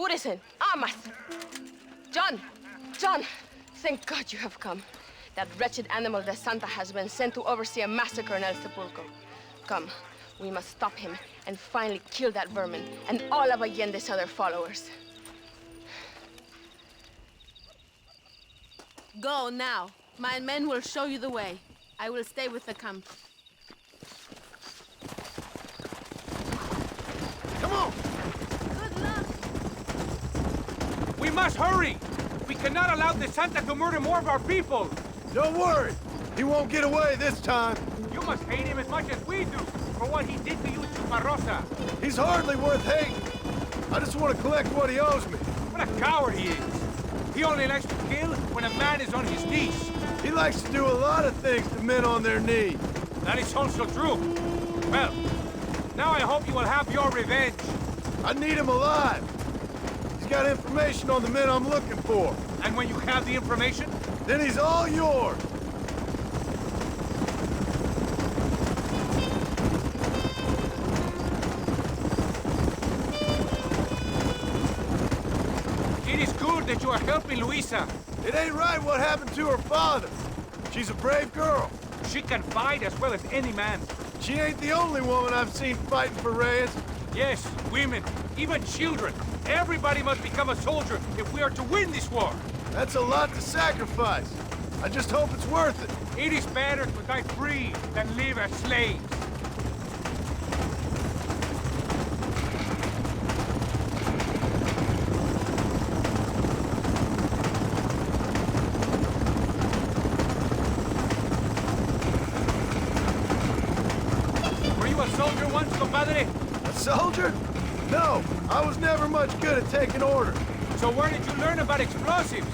Apúresen. Amas. John, thank God you have come. That wretched animal de Santa has been sent to oversee a massacre in El Sepulcro. Come, we must stop him and finally kill that vermin and all of Allende's other followers. Go now. My men will show you the way. I will stay with the camp. Come on! Good luck! We must hurry! We cannot allow the Santa to murder more of our people! Don't worry! He won't get away this time! You must hate him as much as we do for what he did to you in Chuparrosa! He's hardly worth hating! I just want to collect what he owes me! What a coward he is! He only likes to kill when a man is on his knees! He likes to do a lot of things to men on their knees! That is also true! Well, now I hope you will have your revenge! I need him alive! He's got information on the men I'm looking for! And when you have the information, then he's all yours! it is good that you are helping Luisa. It ain't right what happened to her father. She's a brave girl. She can fight as well as any man. She ain't the only woman I've seen fighting for Reyes. Yes, women, even children. Everybody must become a soldier if we are to win this war. That's a lot to sacrifice. I just hope it's worth it. It is better to die free than live as slaves. Were you a soldier once, compadre? A soldier? No, I was never much good at taking orders. So where did you learn about explosives?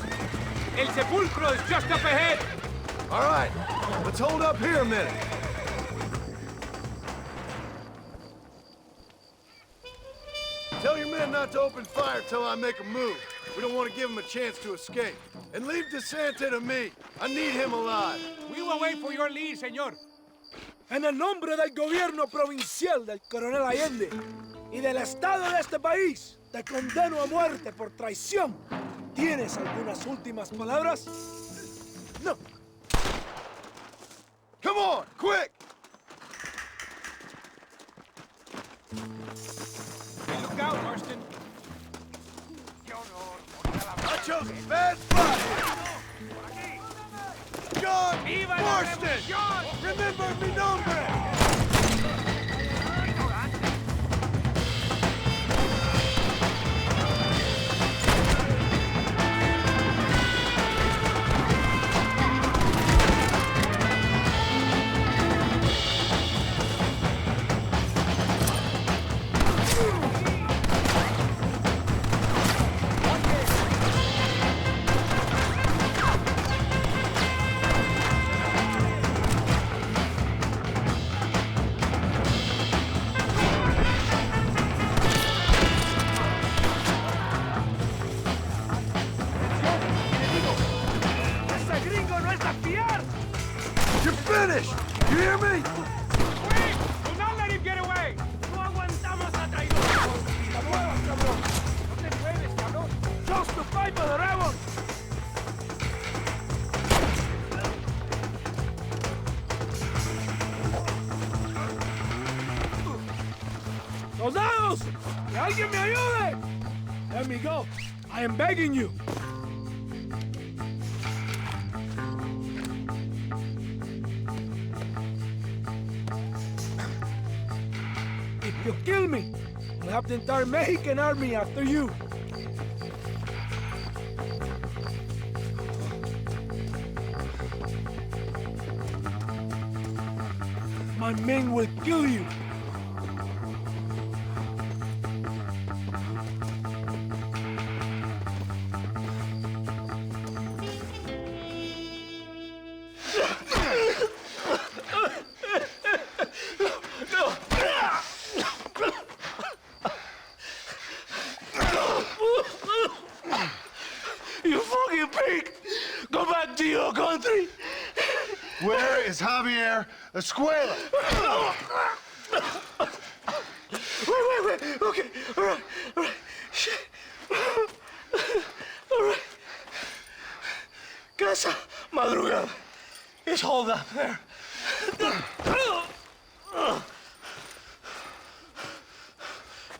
El Sepulcro is just up ahead. All right, let's hold up here a minute. Tell your men not to open fire till I make a move. We don't want to give them a chance to escape. And leave DeSanta to me. I need him alive. We will wait for your lead, señor. En el nombre del gobierno provincial del coronel Allende y del Estado de este país, te condeno a muerte por traición. ¿Tienes algunas últimas palabras? No. Come on, quick! Hey, look out, Marston. I chose a bad spot here. John Marston! Remember mi nombre! You're finished! You hear me? Wait! Do not let him get away! No aguantamos a traidores. ¡La muevas, cabrón! No te mueves, cabrón. Just to fight for the rebels! ¡Soldados! ¡Que alguien me ayude! Let me go. I am begging you. If you kill me, I'll have the entire Mexican army after you. My men will kill you. You fucking pig! Go back to your country! Where is Javier Escuela? Wait. Okay, all right. Shit. esa madrugada. It's hold up there.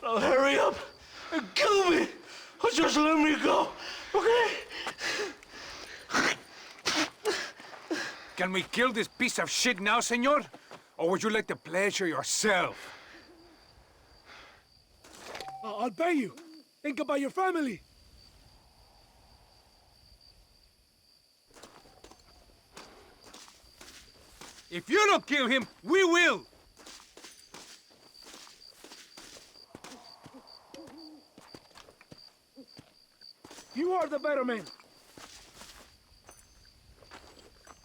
Now hurry up and kill me, or just let me go, okay? Can we kill this piece of shit now, senor? Or would you like the pleasure yourself? I'll pay you. Think about your family. If you don't kill him, we will! You are the better man.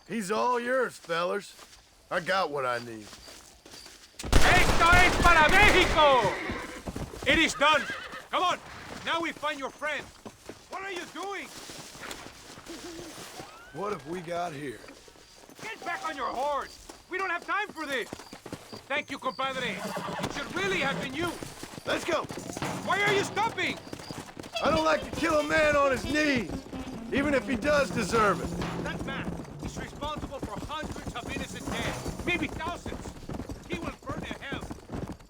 He's all yours, fellers. I got what I need. Esto es para Mexico! It is done. Come on. Now we find your friend. What are you doing? What have we got here? Get back on your horse. We don't have time for this. Thank you, compadre. It should really have been you. Let's go. Why are you stopping? I don't like to kill a man on his knees, even if he does deserve it. That man is responsible for hundreds of innocent dead, maybe thousands. He will burn in hell.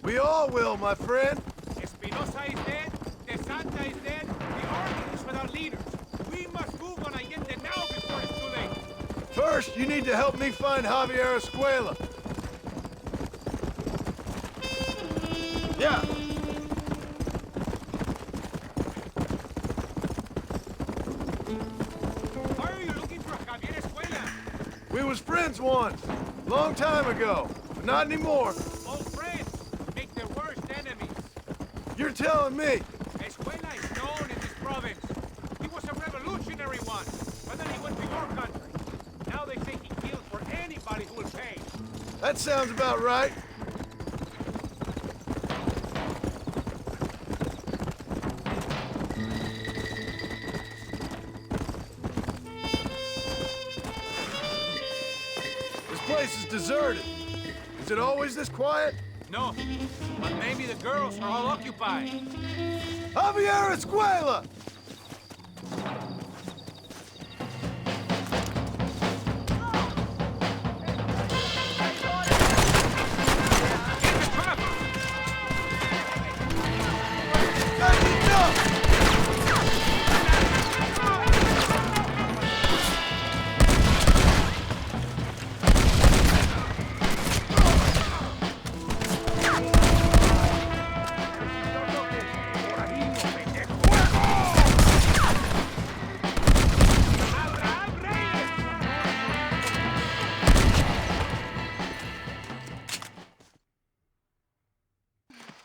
We all will, my friend. Espinosa is dead, De Santa is dead, the army is without leaders. We must move on Allende now before it's too late. First, you need to help me find Javier Escuela. Yeah. Why are you looking for Javier Escuela? We was friends once, long time ago, but not anymore. Old friends make their worst enemies. You're telling me. Escuela is known in this province. He was a revolutionary one, but then he went to your country. Now they say he kills for anybody who will pay. That sounds about right. This place is deserted. Is it always this quiet? No, but maybe the girls are all occupied. Javier Escuela! Get the trap! That's enough!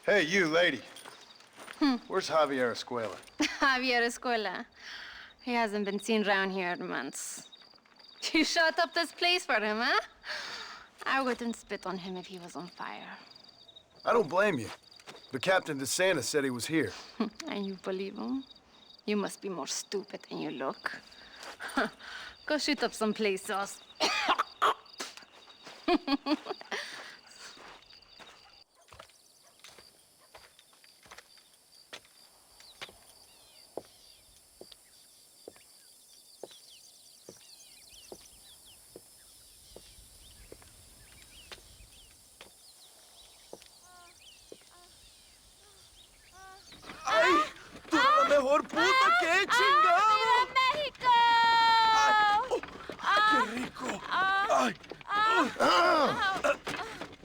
Hey, you, lady. Where's Javier Escuela? Javier Escuela. He hasn't been seen around here in months. You shut up this place for him, huh? I wouldn't spit on him if he was on fire. I don't blame you. But Captain DeSanta said he was here. And you believe him? You must be more stupid than you look. Go shoot up some play sauce. ¡Ay! ¡Tú eres la mejor puta que he chingado! México! ¡Qué rico! ¡Ay!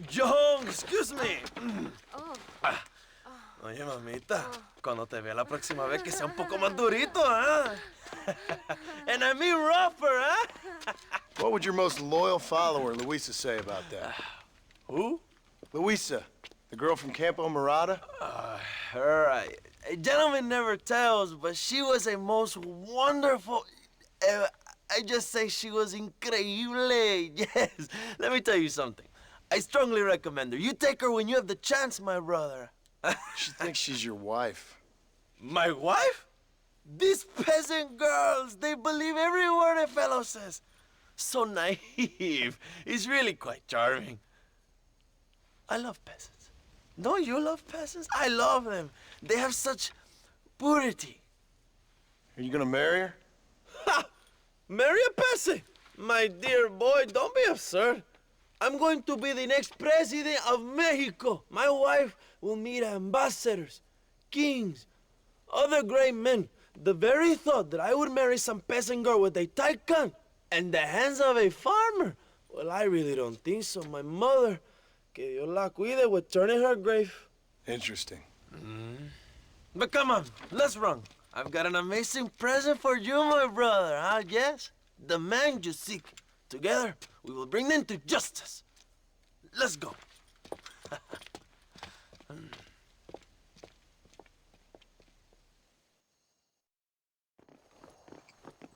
John, excuse me. Oye, mamita, cuando te vea la próxima vez que sea un poco más durito, ¿eh? And I mean rougher, ¿eh? What would your most loyal follower, Luisa, say about that? Who? Luisa, the girl from Campo Morada? Her, a gentleman never tells, but she was a most wonderful... I just say she was increíble. Yes. Let me tell you something. I strongly recommend her. You take her when you have the chance, my brother. She thinks she's your wife. My wife? These peasant girls, they believe every word a fellow says. So naive. It's really quite charming. I love peasants. Don't you love peasants? I love them. They have such purity. Are you gonna marry her? Ha! Marry a peasant? My dear boy, don't be absurd. I'm going to be the next president of Mexico. My wife will meet ambassadors, kings, other great men. The very thought that I would marry some peasant girl with a tight gun and the hands of a farmer, well, I really don't think so. My mother, que Dios la cuide, would turn in her grave. Interesting. But come on, let's run. I've got an amazing present for you, my brother, huh? Yes? The man you seek. Together, we will bring them to justice. Let's go.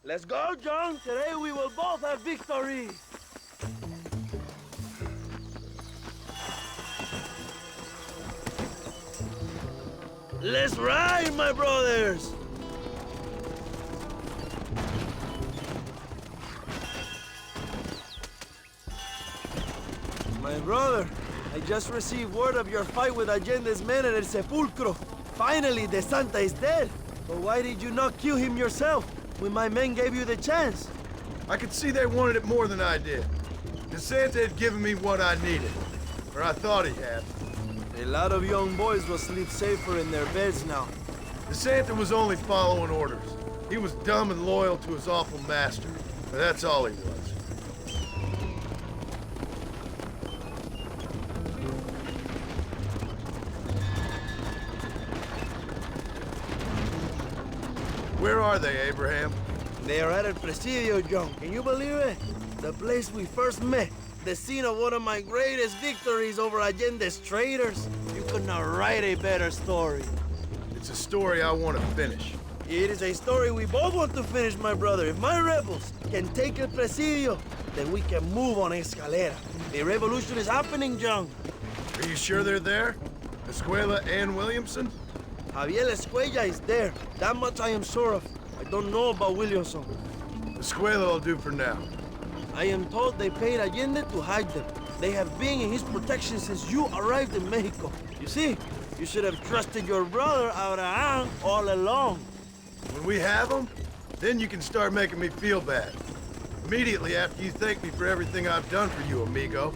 Let's go, John. Today we will both have victories. Let's ride, my brothers. My brother, I just received word of your fight with Allende's men at El Sepulcro. Finally, the Santa is dead. But why did you not kill him yourself when my men gave you the chance? I could see they wanted it more than I did. The Santa had given me what I needed. Or I thought he had. A lot of young boys will sleep safer in their beds now. The Santa was only following orders. He was dumb and loyal to his awful master. But that's all he was. Where are they, Abraham? They are at El Presidio, John. Can you believe it? The place we first met. The scene of one of my greatest victories over Allende's traitors. You could not write a better story. It's a story I want to finish. It is a story we both want to finish, my brother. If my rebels can take El Presidio, then we can move on Escalera. A revolution is happening, John. Are you sure they're there? Escuela and Williamson? Javier Escuella is there. That much I am sure of. I don't know about Williamson. Escuela will do for now. I am told they paid Allende to hide them. They have been in his protection since you arrived in Mexico. You see, you should have trusted your brother Abraham all along. When we have them, then you can start making me feel bad. Immediately after you thank me for everything I've done for you, amigo.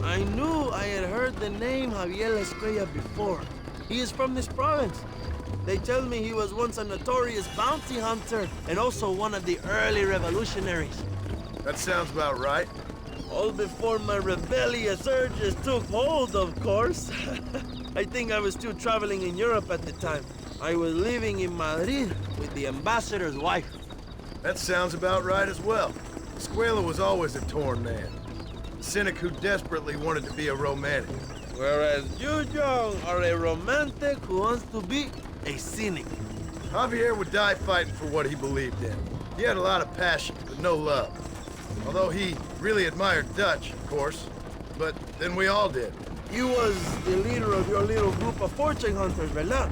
I knew I had heard the name Javier Escuella before. He is from this province. They tell me he was once a notorious bounty hunter and also one of the early revolutionaries. That sounds about right. All before my rebellious urges took hold, of course. I think I was still traveling in Europe at the time. I was living in Madrid with the ambassador's wife. That sounds about right as well. Escuela was always a torn man. A cynic who desperately wanted to be a romantic. Whereas you, John, are a romantic who wants to be a cynic. Javier would die fighting for what he believed in. He had a lot of passion, but no love. Although he really admired Dutch, of course. But then we all did. You was the leader of your little group of fortune hunters, ¿verdad?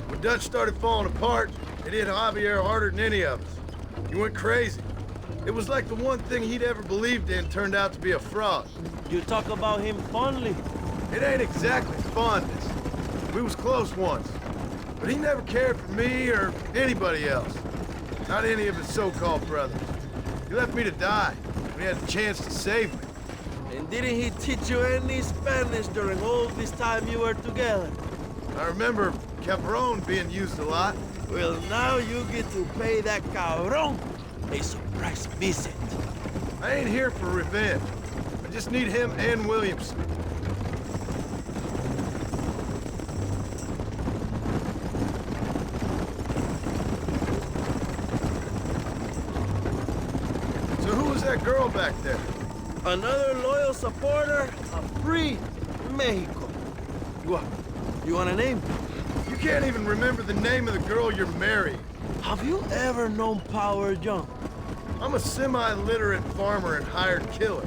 When Dutch started falling apart, it hit Javier harder than any of us. He went crazy. It was like the one thing he'd ever believed in turned out to be a fraud. You talk about him fondly. It ain't exactly fondness. We was close once. But he never cared for me or anybody else. Not any of his so-called brothers. He left me to die when he had the chance to save me. And didn't he teach you any Spanish during all this time you were together? I remember cabron being used a lot. Well, now you get to pay that cabron a surprise visit. I ain't here for revenge. I just need him and Williamson. So who was that girl back there? Another loyal supporter of free Mexico. You want a name? You can't even remember the name of the girl you're marrying. Have you ever known power, John? I'm a semi-literate farmer and hired killer.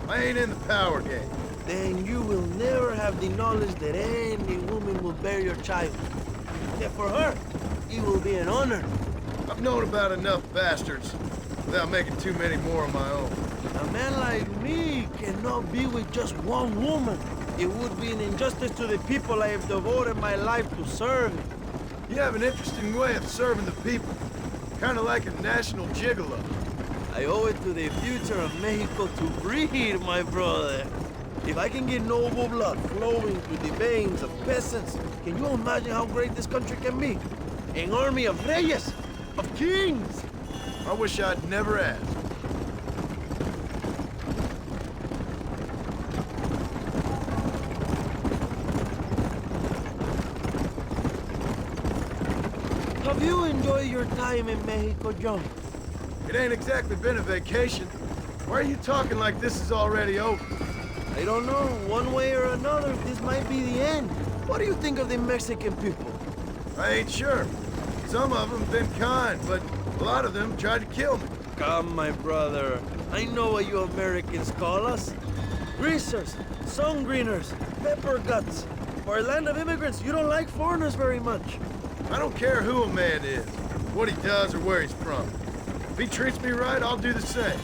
I ain't in the power game. Then you will never have the knowledge that any woman will bear your child. Yet for her, it will be an honor. I've known about enough bastards without making too many more of my own. A man like me cannot cannot be with just one woman. It would be an injustice to the people I have devoted my life to serving. You have an interesting way of serving the people. Kind of like a national gigolo. I owe it to the future of Mexico to breed, my brother. If I can get noble blood flowing through the veins of peasants, can you imagine how great this country can be? An army of reyes, of kings. I wish I'd never asked. Have you enjoyed your time in Mexico, John? It ain't exactly been a vacation. Why are you talking like this is already over? I don't know. One way or another, this might be the end. What do you think of the Mexican people? I ain't sure. Some of them been kind, but a lot of them tried to kill me. Come, my brother. I know what you Americans call us. Greasers, sun greeners, pepper guts. For a land of immigrants, you don't like foreigners very much. I don't care who a man is, what he does or where he's from. If he treats me right, I'll do the same.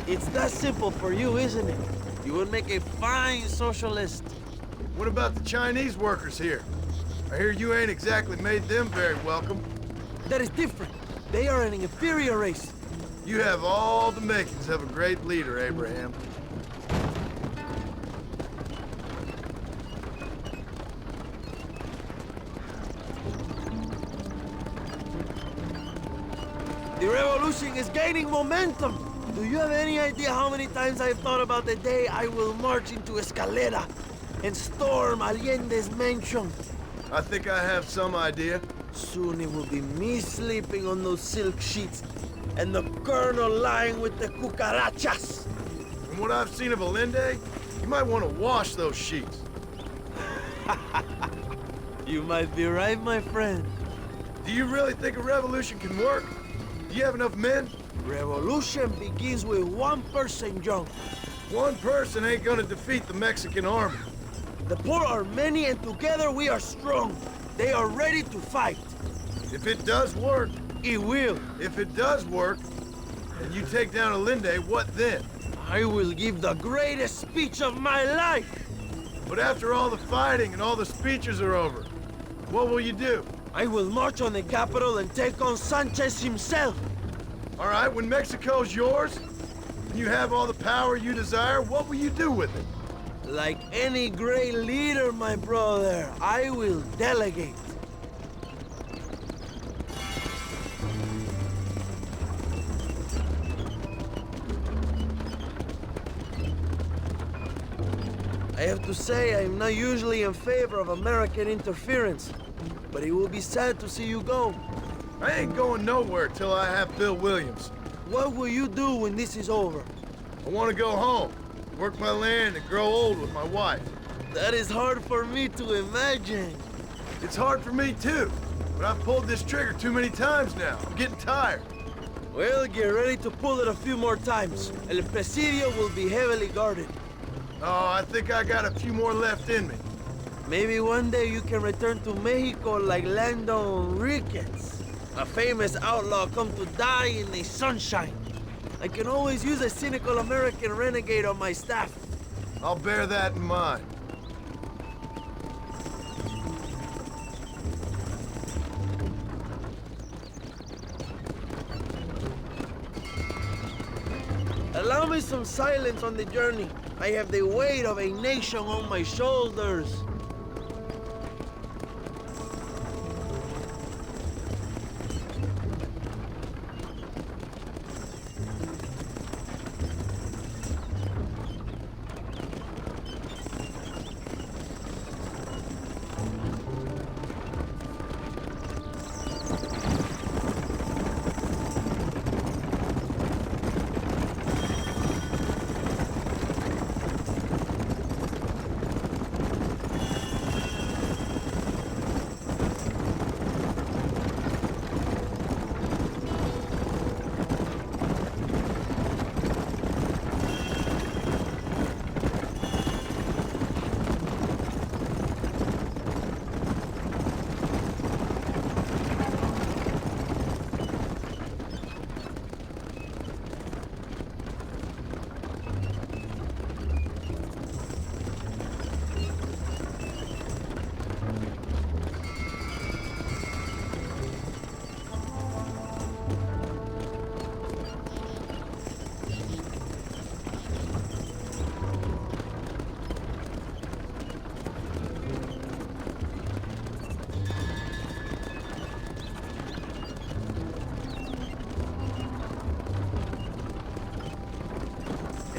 It's that simple for you, isn't it? You would make a fine socialist. What about the Chinese workers here? I hear you ain't exactly made them very welcome. That is different. They are an inferior race. You have all the makings of a great leader, Abraham. The revolution is gaining momentum. Do you have any idea how many times I've thought about the day I will march into Escalera and storm Allende's mansion? I think I have some idea. Soon it will be me sleeping on those silk sheets and the colonel lying with the cucarachas. From what I've seen of Allende, you might want to wash those sheets. You might be right, my friend. Do you really think a revolution can work? Do you have enough men? Revolution begins with one person, John. One person ain't gonna defeat the Mexican army. The poor are many and together we are strong. They are ready to fight. If it does work, It will. if it does work, and you take down Allende, what then? I will give the greatest speech of my life. But after all the fighting and all the speeches are over, what will you do? I will march on the capital and take on Sanchez himself. All right, when Mexico's yours, and you have all the power you desire, what will you do with it? Like any great leader, my brother, I will delegate. I have to say, I'm not usually in favor of American interference, but it will be sad to see you go. I ain't going nowhere till I have Bill Williams. What will you do when this is over? I want to go home, work my land, and grow old with my wife. That is hard for me to imagine. It's hard for me too, but I've pulled this trigger too many times now. I'm getting tired. Well, get ready to pull it a few more times. El Presidio will be heavily guarded. Oh, I think I got a few more left in me. Maybe one day you can return to Mexico like Lando Enriquez, a famous outlaw come to die in the sunshine. I can always use a cynical American renegade on my staff. I'll bear that in mind. Allow me some silence on the journey. I have the weight of a nation on my shoulders.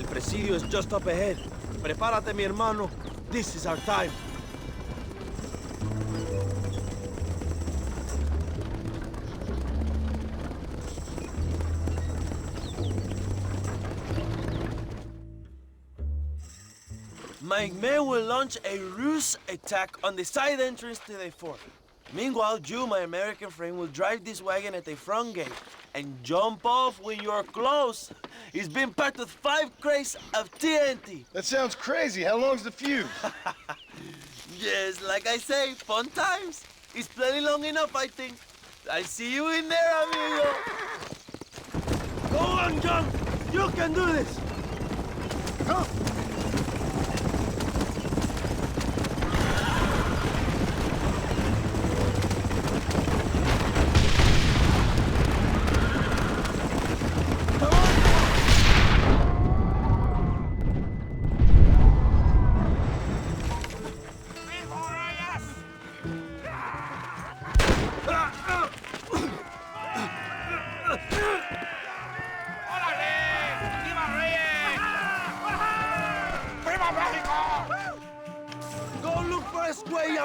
presidio is just up ahead. Prepárate, mi hermano. This is our time. My men will launch a ruse attack on the side entrance to the fort. Meanwhile, you, my American friend, will drive this wagon at the front gate and jump off when you're close. It's been packed with 5 crates of TNT. That sounds crazy. How long's the fuse? Yes, like I say, fun times. It's plenty long enough, I think. I'll see you in there, amigo. Go on, John. You can do this. Come.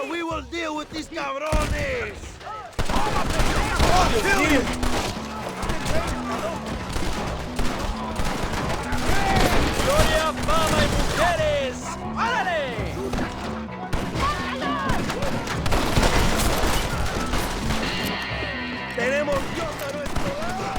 We will deal with these cabrones! ¡Gloria, fama y mujeres! ¡Árale! ¡Tenemos Dios a nuestro lado!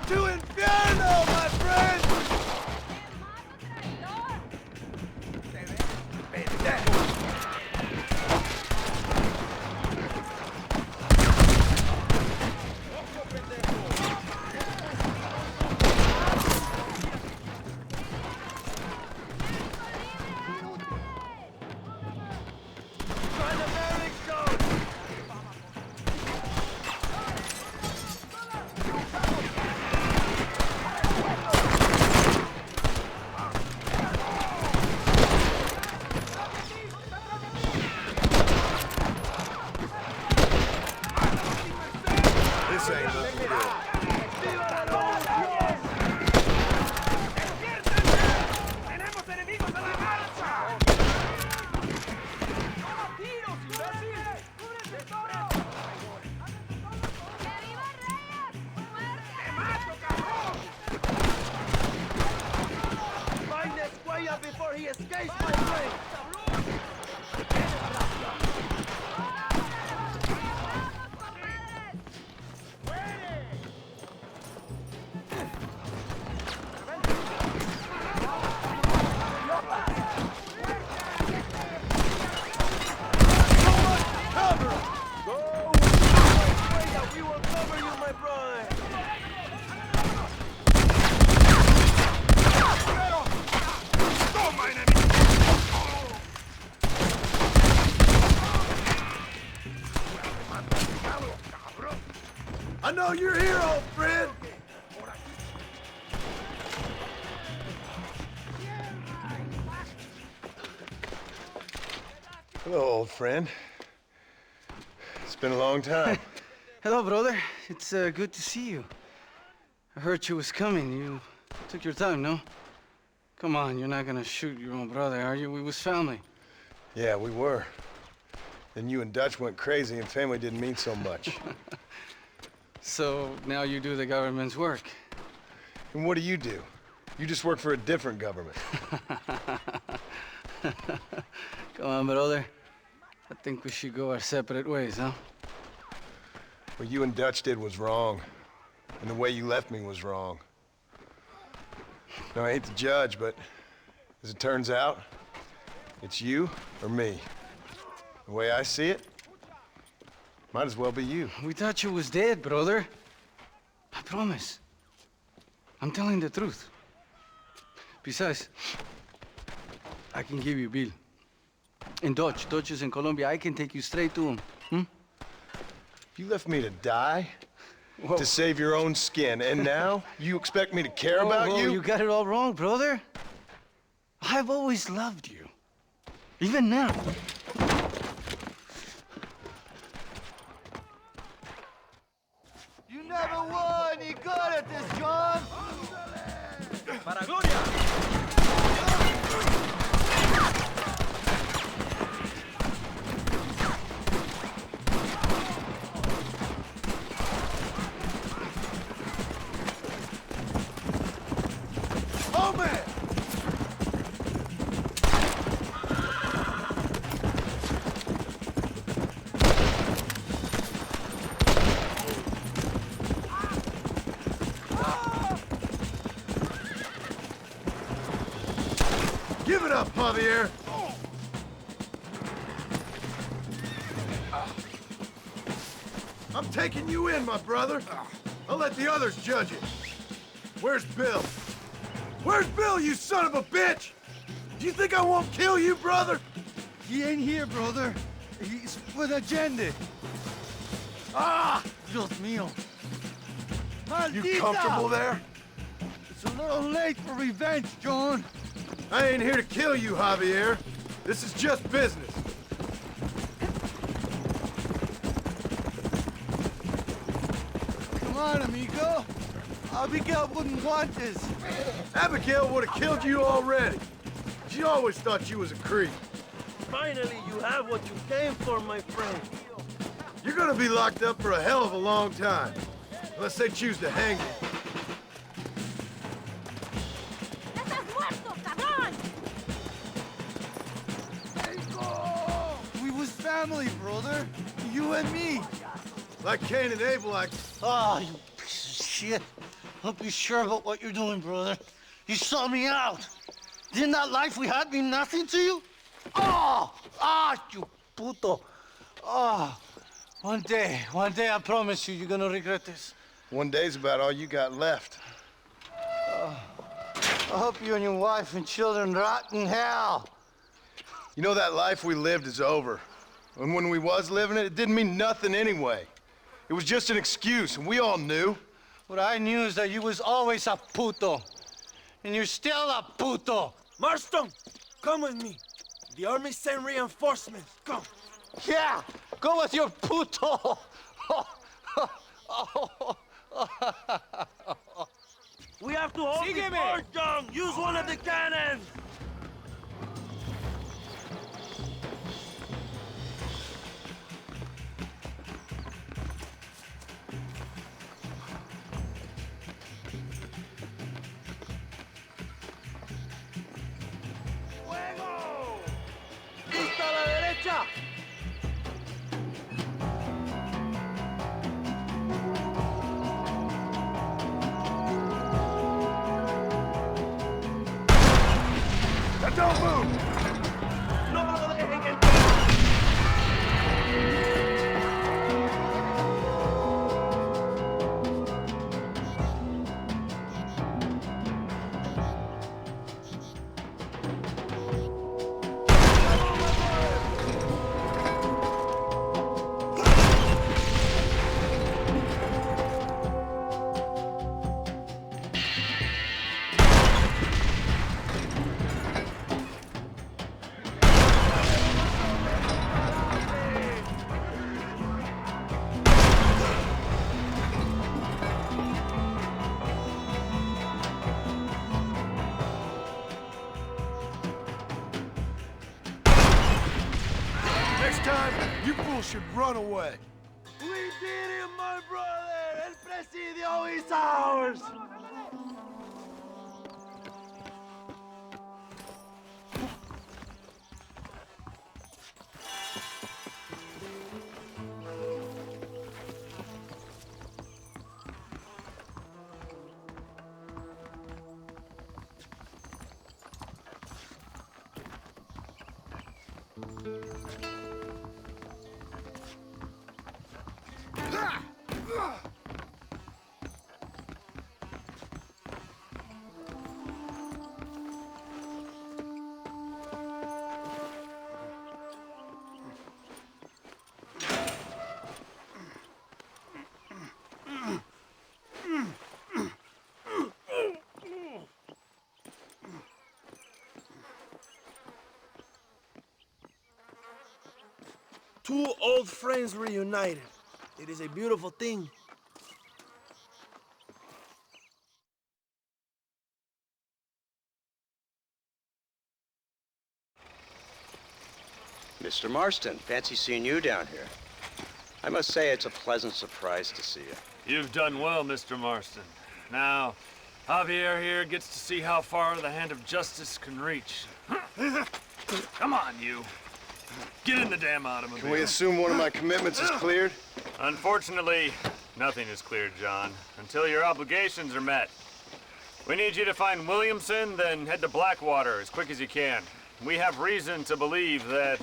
To Inferno, my friend! This ain't looking good. Find Escuella before he escapes, my friend! I know you're here, old friend! Hello, old friend. It's been a long time. Hello, brother. It's good to see you. I heard you was coming. You took your time, no? Come on, you're not gonna shoot your own brother, are you? We was family. Yeah, we were. Then you and Dutch went crazy and family didn't mean so much. So now you do the government's work. And what do? You just work for a different government. Come on, brother. I think we should go our separate ways, huh? What you and Dutch did was wrong. And the way you left me was wrong. Now, I hate to judge, but as it turns out, it's you or me. The way I see it, might as well be you. We thought you was dead, brother. I promise. I'm telling the truth. Besides, I can give you Bill. In Dodge. Dodge is in Colombia. I can take you straight to him. Hmm? You left me to die? Whoa. To save your own skin, and now you expect me to care about Whoa, you? You got it all wrong, brother. I've always loved you. Even now. You never were any good at this, John! Para Gloria! Oh, man! Give it up, Javier! I'm taking you in, my brother. I'll let the others judge it. Where's Bill? Where's Bill, you son of a bitch? Do you think I won't kill you, brother? He ain't here, brother. He's with Agenda. Ah! Dios mío. You Maldita! comfortable there? It's a little late for revenge, John. I ain't here to kill you, Javier. This is just business. Come on, amigo. Abigail wouldn't want this. Abigail would have killed you already. She always thought you was a creep. Finally, you have what you came for, my friend. You're gonna be locked up for a hell of a long time. Unless they choose to hang you. We was family, brother. You and me. Like Cain and Abel, Oh, you piece of shit. Don't be sure about what you're doing, brother. You saw me out. Didn't that life we had mean nothing to you? Oh! Ah, you puto. Oh. One day, I promise you, you're gonna regret this. One day's about all you got left. I hope you and your wife and children rot in hell. You know that life we lived is over. And when we was living it, it didn't mean nothing anyway. It was just an excuse, and we all knew. What I knew is that you was always a puto. And you're still a puto. Marston, come with me. The army sent reinforcements. Come. Yeah, go with your puto. We have to hold the fort, John. Use one of the cannons. ¡Fuego! ¡Vista a la derecha! Don't move! ¡No lo dejen entrar! Next time, you fools should run away. We did it, my brother! El Presidio is ours! Two old friends reunited. It is a beautiful thing. Mr. Marston, fancy seeing you down here. I must say it's a pleasant surprise to see you. You've done well, Mr. Marston. Now, Javier here gets to see how far the hand of justice can reach. Come on, you. Get in the damn automobile. Can we assume one of my commitments is cleared? Unfortunately, nothing is cleared, John, until your obligations are met. We need you to find Williamson, then head to Blackwater as quick as you can. We have reason to believe that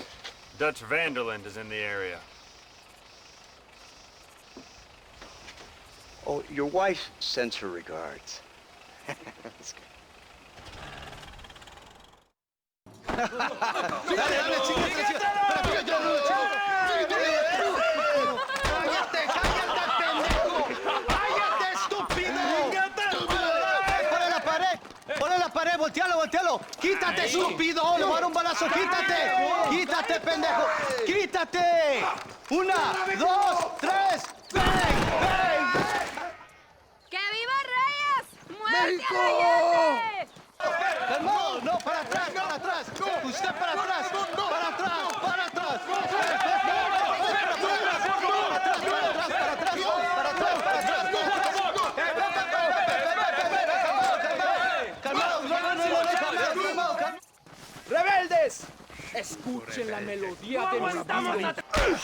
Dutch Vanderland is in the area. Oh, your wife sends her regards. That's good. ¡Ponle la pared! ¡Voltealo, voltealo! ¡Quítate, estúpido! ¡Le voy a dar un balazo! ¡Quítate! ¡Quítate, pendejo! ¡Quítate! ¡Una, dos, tres! ¡Bang! ¡Bang! ¡Que viva Reyes! ¡Muerte a Allende! ¡Calmado! ¡No! ¡Para atrás! ¡Para atrás! ¡Usted para atrás! ¡Para atrás! ¡Para atrás! ¡Rebeldes! Escuchen la melodía de mi vida.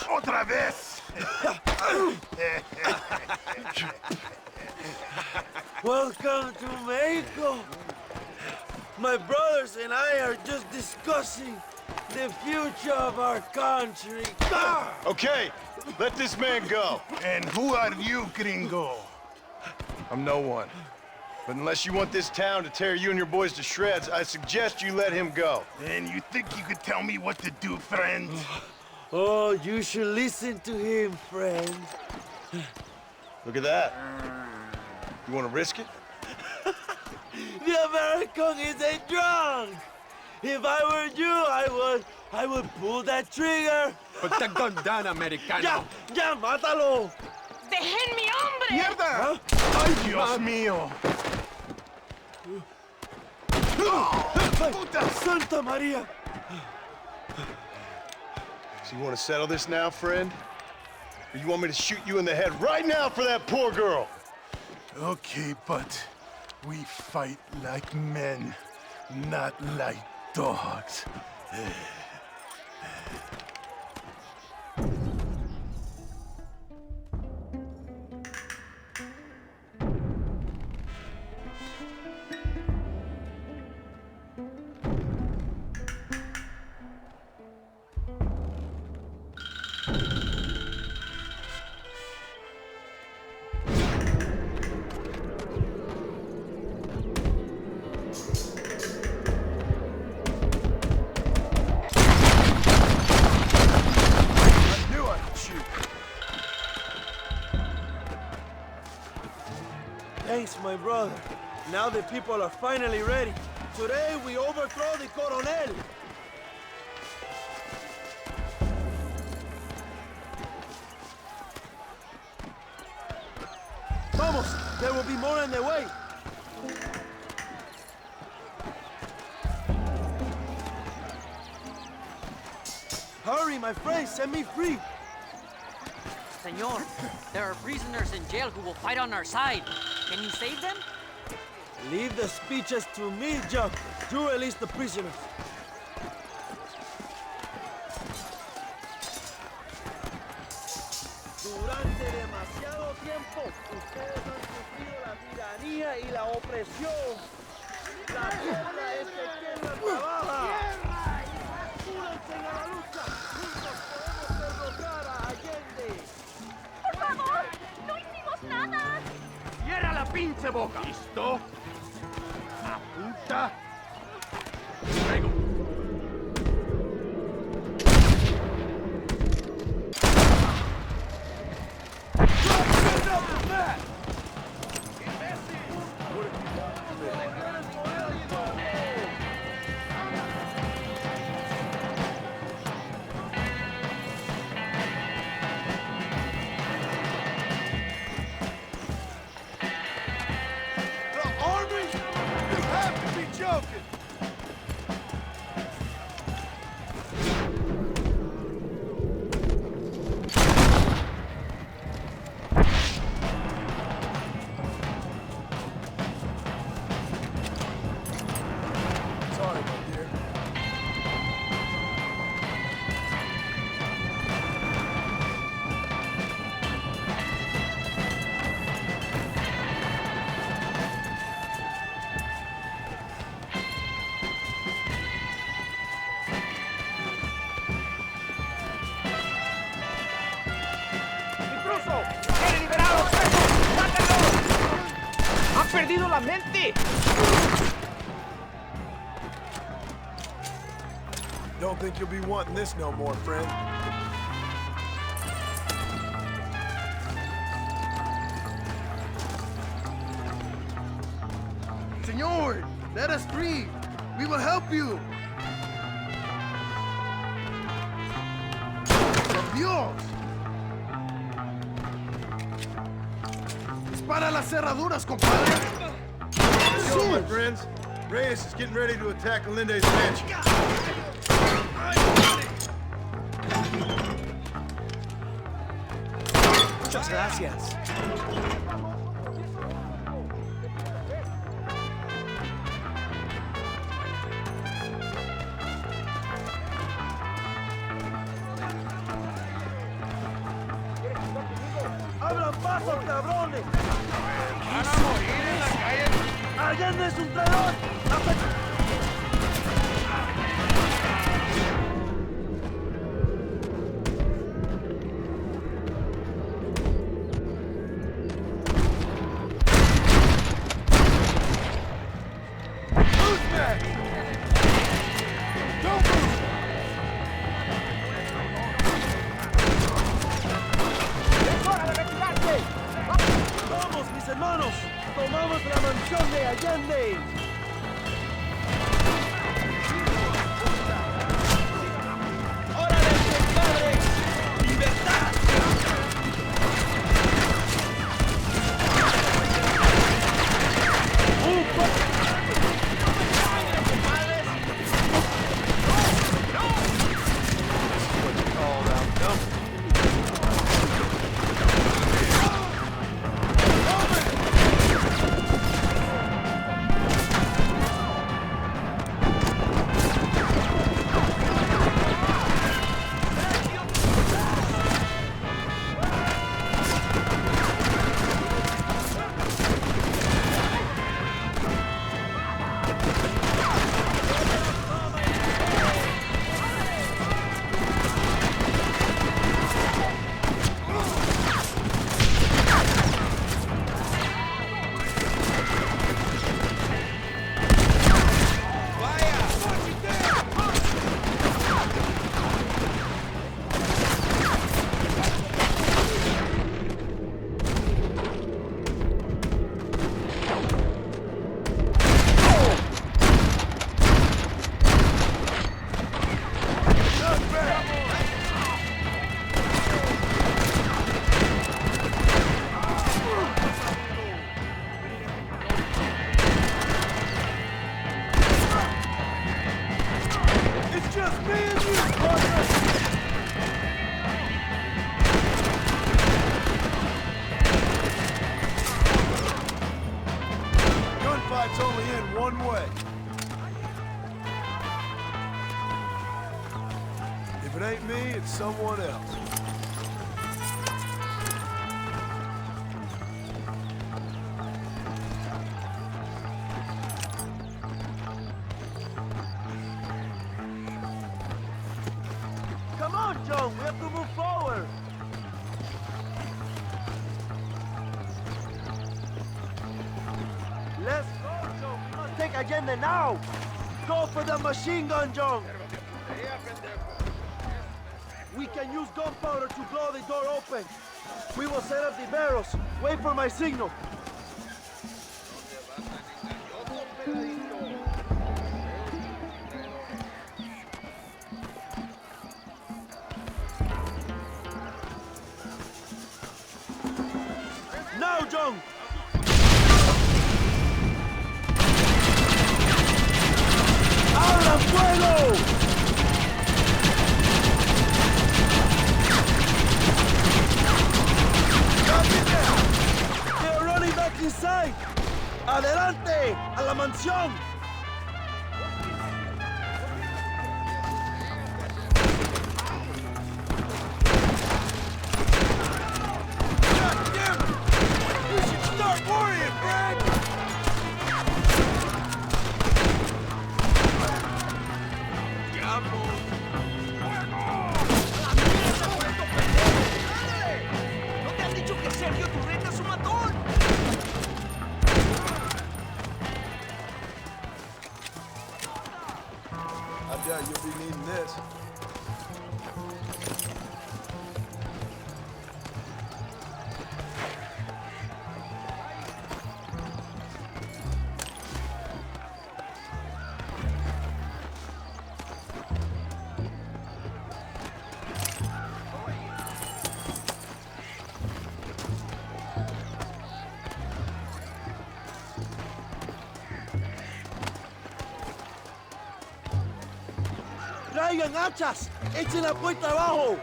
¡Otra vez! Welcome to Mexico. My brothers and I are just discussing the future of our country. Okay, let this man go. And who are you, gringo? I'm no one. But unless you want this town to tear you and your boys to shreds, I suggest you let him go. And you think you could tell me what to do, friend? Oh, you should listen to him, friend. Look at that. You want to risk it? The American is a drunk. If I were you, I would pull that trigger. Put the gun down, Americano. Ya, mátalo. ¡Dejen mi hombre! ¡Mierda! ¡Ay, Dios mío! Puta Santa Maria. So you want to settle this now, friend? Or you want me to shoot you in the head right now for that poor girl? Okay, but we fight like men, not like dogs. Thanks, my brother. Now the people are finally ready. Today we overthrow the Coronel. Vamos, there will be more on the way. Hurry, my friends, set me free. Senor, there are prisoners in jail who will fight on our side. Can you save them? Leave the speeches to me, John. You release the prisoners. Durante demasiado tiempo, ustedes han sufrido la tiranía y la opresión. La tierra es de quien la trabaja. Únanse a la lucha. Juntos podemos derrocar a Allende. ¡Por favor! ¡No hicimos nada! ¡Cierra la pinche boca! ¿Listo? ¡Apunta! ¡Luego! perdido la mente! Don't think you'll be wanting this no more, friend. Señor, let us free. We will help you. Por Dios. Dispara las cerraduras, compadre. Let's go, my friends. Reyes is getting ready to attack Alinde's mansion. Muchas gracias. ¡Abran paso, cabrones! ¡Van a morir en las calles! ¡Allende es un traidor! ¡Vamos, mis hermanos! ¡Tomamos la mansión de Allende! ¡Órale, compadres! ¡Libertad! Gunfight's only in one way. If it ain't me, it's someone else. Come on, John, we have to move forward. Let's go, John. We must take Allende now. Go for the machine gun, John. We can use gunpowder to blow the door open. We will set up the barrels. Wait for my signal. Now, John! ¡Abran fuego! They're running back inside! ¡Adelante! ¡A la mansión! consigan hachas. Echen la puerta abajo.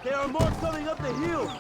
There are more coming up the hill.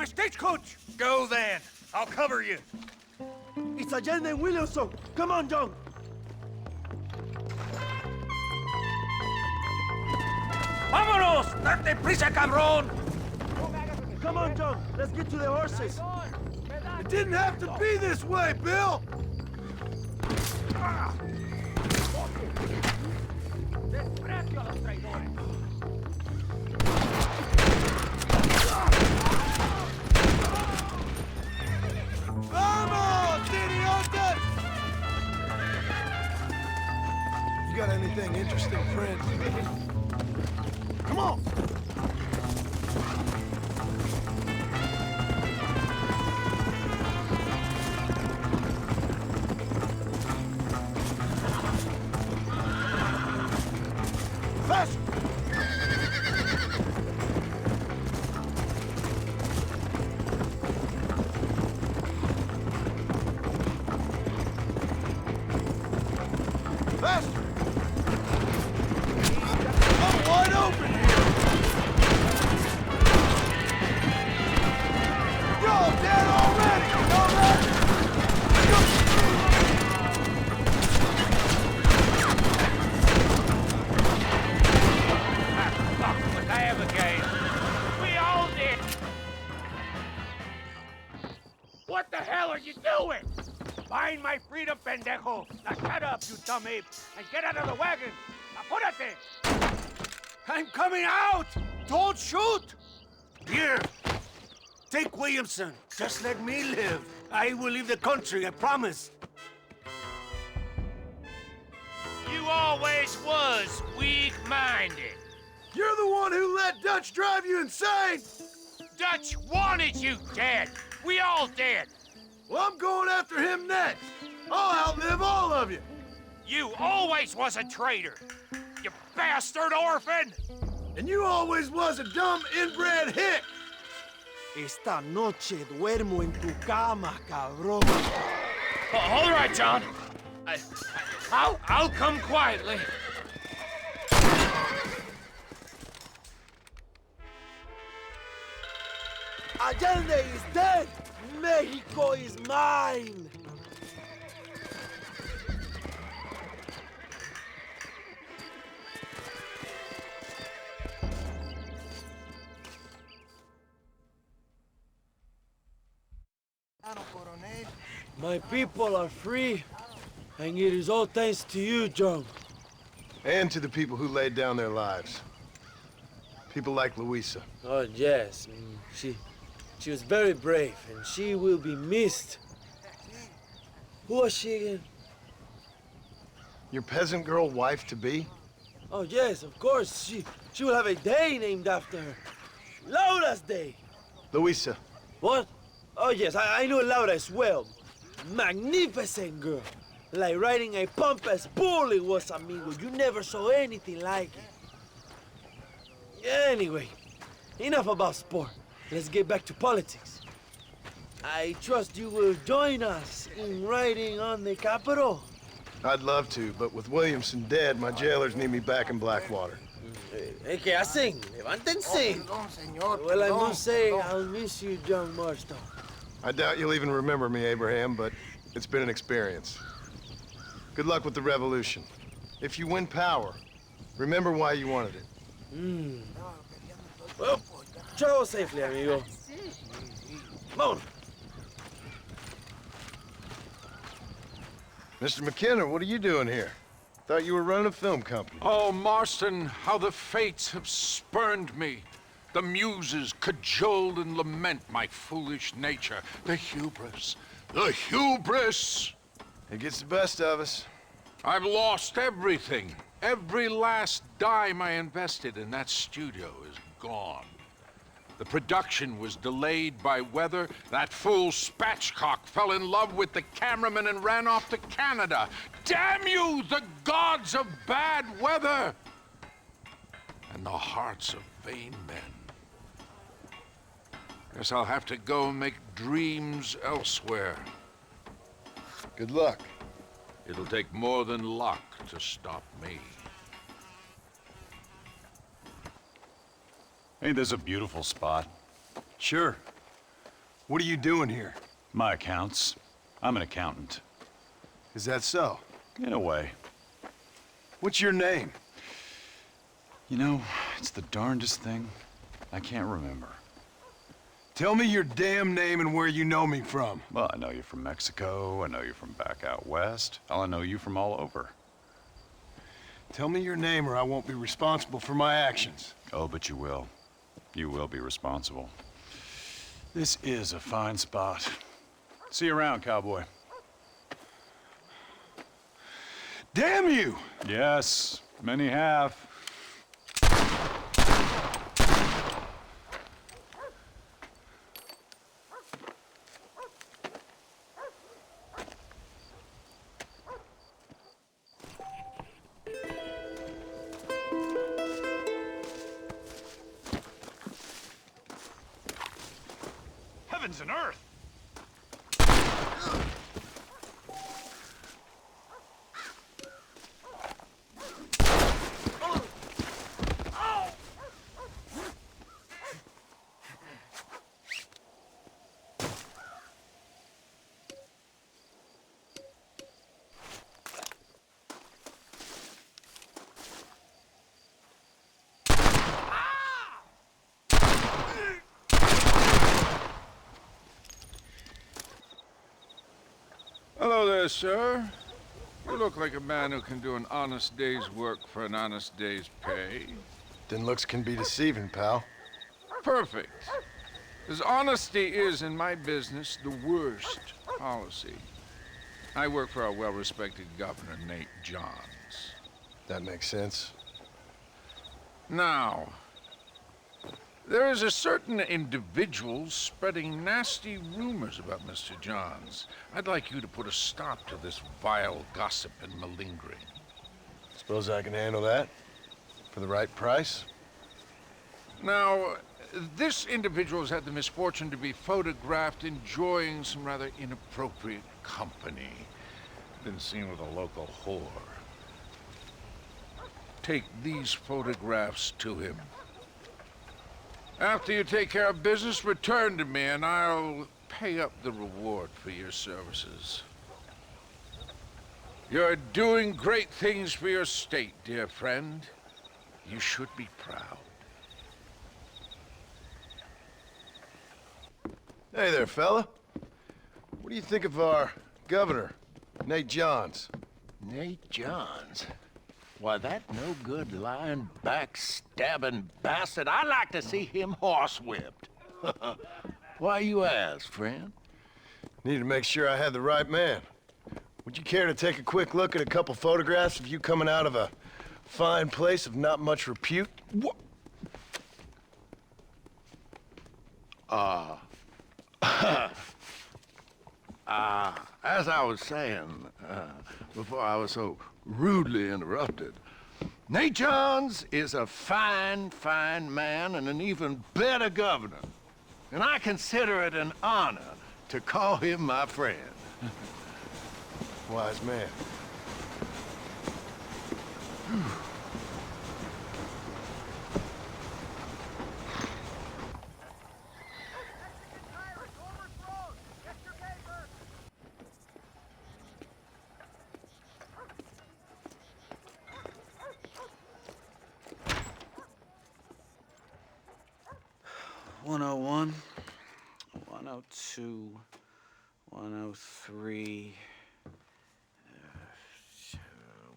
Stagecoach! Go then. I'll cover you. It's Allende and Williamson. Come on, John. Vámonos! Date prisa, cabrón! Come on, John. Let's get to the horses. It didn't have to be this way, Bill! Desprecio a los traidores. Vamos, idiotas! You got anything interesting, friend? Come on! Faster! Faster! I'm wide open here! You're dead already! You know that? Fuck, I have a game. We all did! What the hell are you doing? Find my freedom, pendejo! Now shut up, you dumb ape, and get out of the wagon! Apúrate! I'm coming out! Don't shoot! Here! Take Williamson. Just let me live. I will leave the country, I promise. You always was weak-minded. You're the one who let Dutch drive you insane! Dutch wanted you dead! We all did! Well, I'm going after him next. I'll outlive all of you. You always was a traitor, you bastard orphan! And you always was a dumb inbred hick. Esta noche duermo en tu cama, cabrón. All right, John. I'll come quietly. Allende is dead! Mexico is mine! My people are free, and it is all thanks to you, John. And to the people who laid down their lives. People like Luisa. Oh, yes. She was very brave, and she will be missed. Who was she again? Your peasant girl wife-to-be? Oh, yes, of course. She will have a day named after her. Laura's Day. Luisa. What? Oh, yes, I know Laura as well. Magnificent girl. Like riding a pompous bull it was, amigo. You never saw anything like it. Anyway, enough about sport. Let's get back to politics. I trust you will join us in riding on the Capitol. I'd love to, but with Williamson dead, my jailers need me back in Blackwater. ¿Qué hacen? Levántense. Well, I must say, I'll miss you, John Marston. I doubt you'll even remember me, Abraham, but it's been an experience. Good luck with the revolution. If you win power, remember why you wanted it. Well, travel safely, amigo. Come on. Mr. McKenna, what are you doing here? Thought you were running a film company. Oh, Marston, how the fates have spurned me. The muses cajole and lament my foolish nature. The hubris. The hubris! It gets the best of us. I've lost everything. Every last dime I invested in that studio is gone. The production was delayed by weather. That fool Spatchcock fell in love with the cameraman and ran off to Canada. Damn you, the gods of bad weather! And the hearts of vain men. Guess I'll have to go and make dreams elsewhere. Good luck. It'll take more than luck to stop me. Ain't this a beautiful spot? Sure. What are you doing here? My accounts. I'm an accountant. Is that so? In a way. What's your name? You know, it's the darndest thing. I can't remember. Tell me your damn name and where you know me from. Well, I know you from Mexico. I know you from back out west. I know you from all over. Tell me your name or I won't be responsible for my actions. Oh, but you will. You will be responsible. This is a fine spot. See you around, cowboy. Damn you! Yes, many have. Heavens and earth! Hello there, sir. You look like a man who can do an honest day's work for an honest day's pay. Then looks can be deceiving, pal. Perfect. As honesty is in my business the worst policy. I work for our well-respected governor, Nate Johns. That makes sense. Now, there is a certain individual spreading nasty rumors about Mr. Johns. I'd like you to put a stop to this vile gossip and malingering. Suppose I can handle that? For the right price? Now, this individual has had the misfortune to be photographed enjoying some rather inappropriate company. Been seen with a local whore. Take these photographs to him. After you take care of business, return to me and I'll pay up the reward for your services. You're doing great things for your state, dear friend. You should be proud. Hey there, fella. What do you think of our governor, Nate Johns? Nate Johns? Why, that no-good, lying, backstabbing bastard, I'd like to see him horsewhipped. Why you ask, friend? Need to make sure I had the right man. Would you care to take a quick look at a couple photographs of you coming out of a fine place of not much repute? What? As I was saying, before I was so rudely interrupted, Nate Johns is a fine, fine man and an even better governor. And I consider it an honor to call him my friend. Wise man. 101, 102, 103,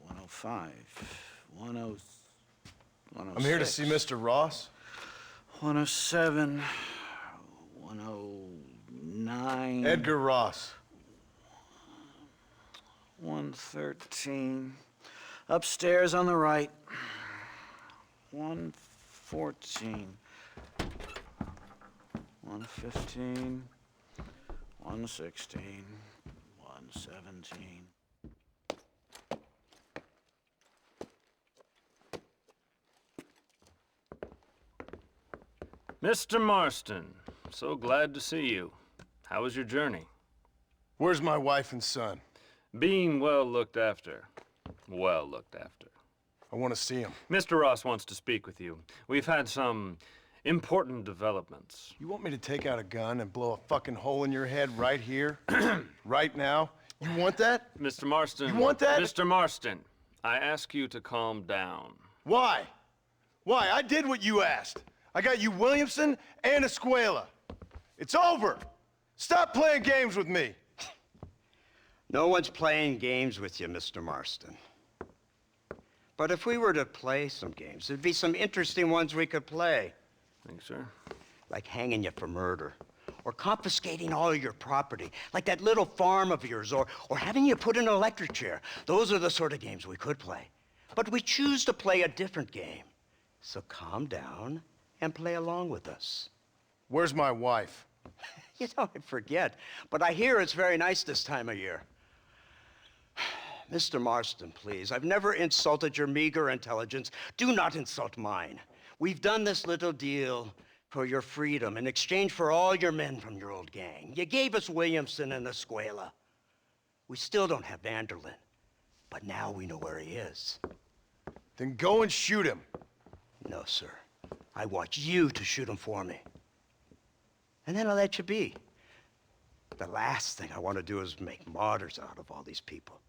105, 106. I'm here to see Mr. Ross. 107, 109. Edgar Ross. 113. Upstairs on the right. 114. 115. 116. 117. Mr. Marston, so glad to see you. How was your journey? Where's my wife and son? Being well looked after. Well looked after. I want to see him. Mr. Ross wants to speak with you. We've had some important developments. You want me to take out a gun and blow a fucking hole in your head right here? Right now? You want that? Mr. Marston. You want that? Mr. Marston, I ask you to calm down. Why? Why? I did what you asked. I got you Williamson and Escuela. It's over. Stop playing games with me. No one's playing games with you, Mr. Marston. But if we were to play some games, there'd be some interesting ones we could play. Thanks, sir. Like hanging you for murder, or confiscating all your property, like that little farm of yours, or having you put in an electric chair. Those are the sort of games we could play. But we choose to play a different game. So calm down and play along with us. Where's my wife? You know, I forget, but I hear it's very nice this time of year. Mr. Marston, please, I've never insulted your meager intelligence. Do not insult mine. We've done this little deal for your freedom in exchange for all your men from your old gang. You gave us Williamson and Escuela. We still don't have Vanderlyn, but now we know where he is. Then go and shoot him. No, sir. I want you to shoot him for me. And then I'll let you be. The last thing I want to do is make martyrs out of all these people.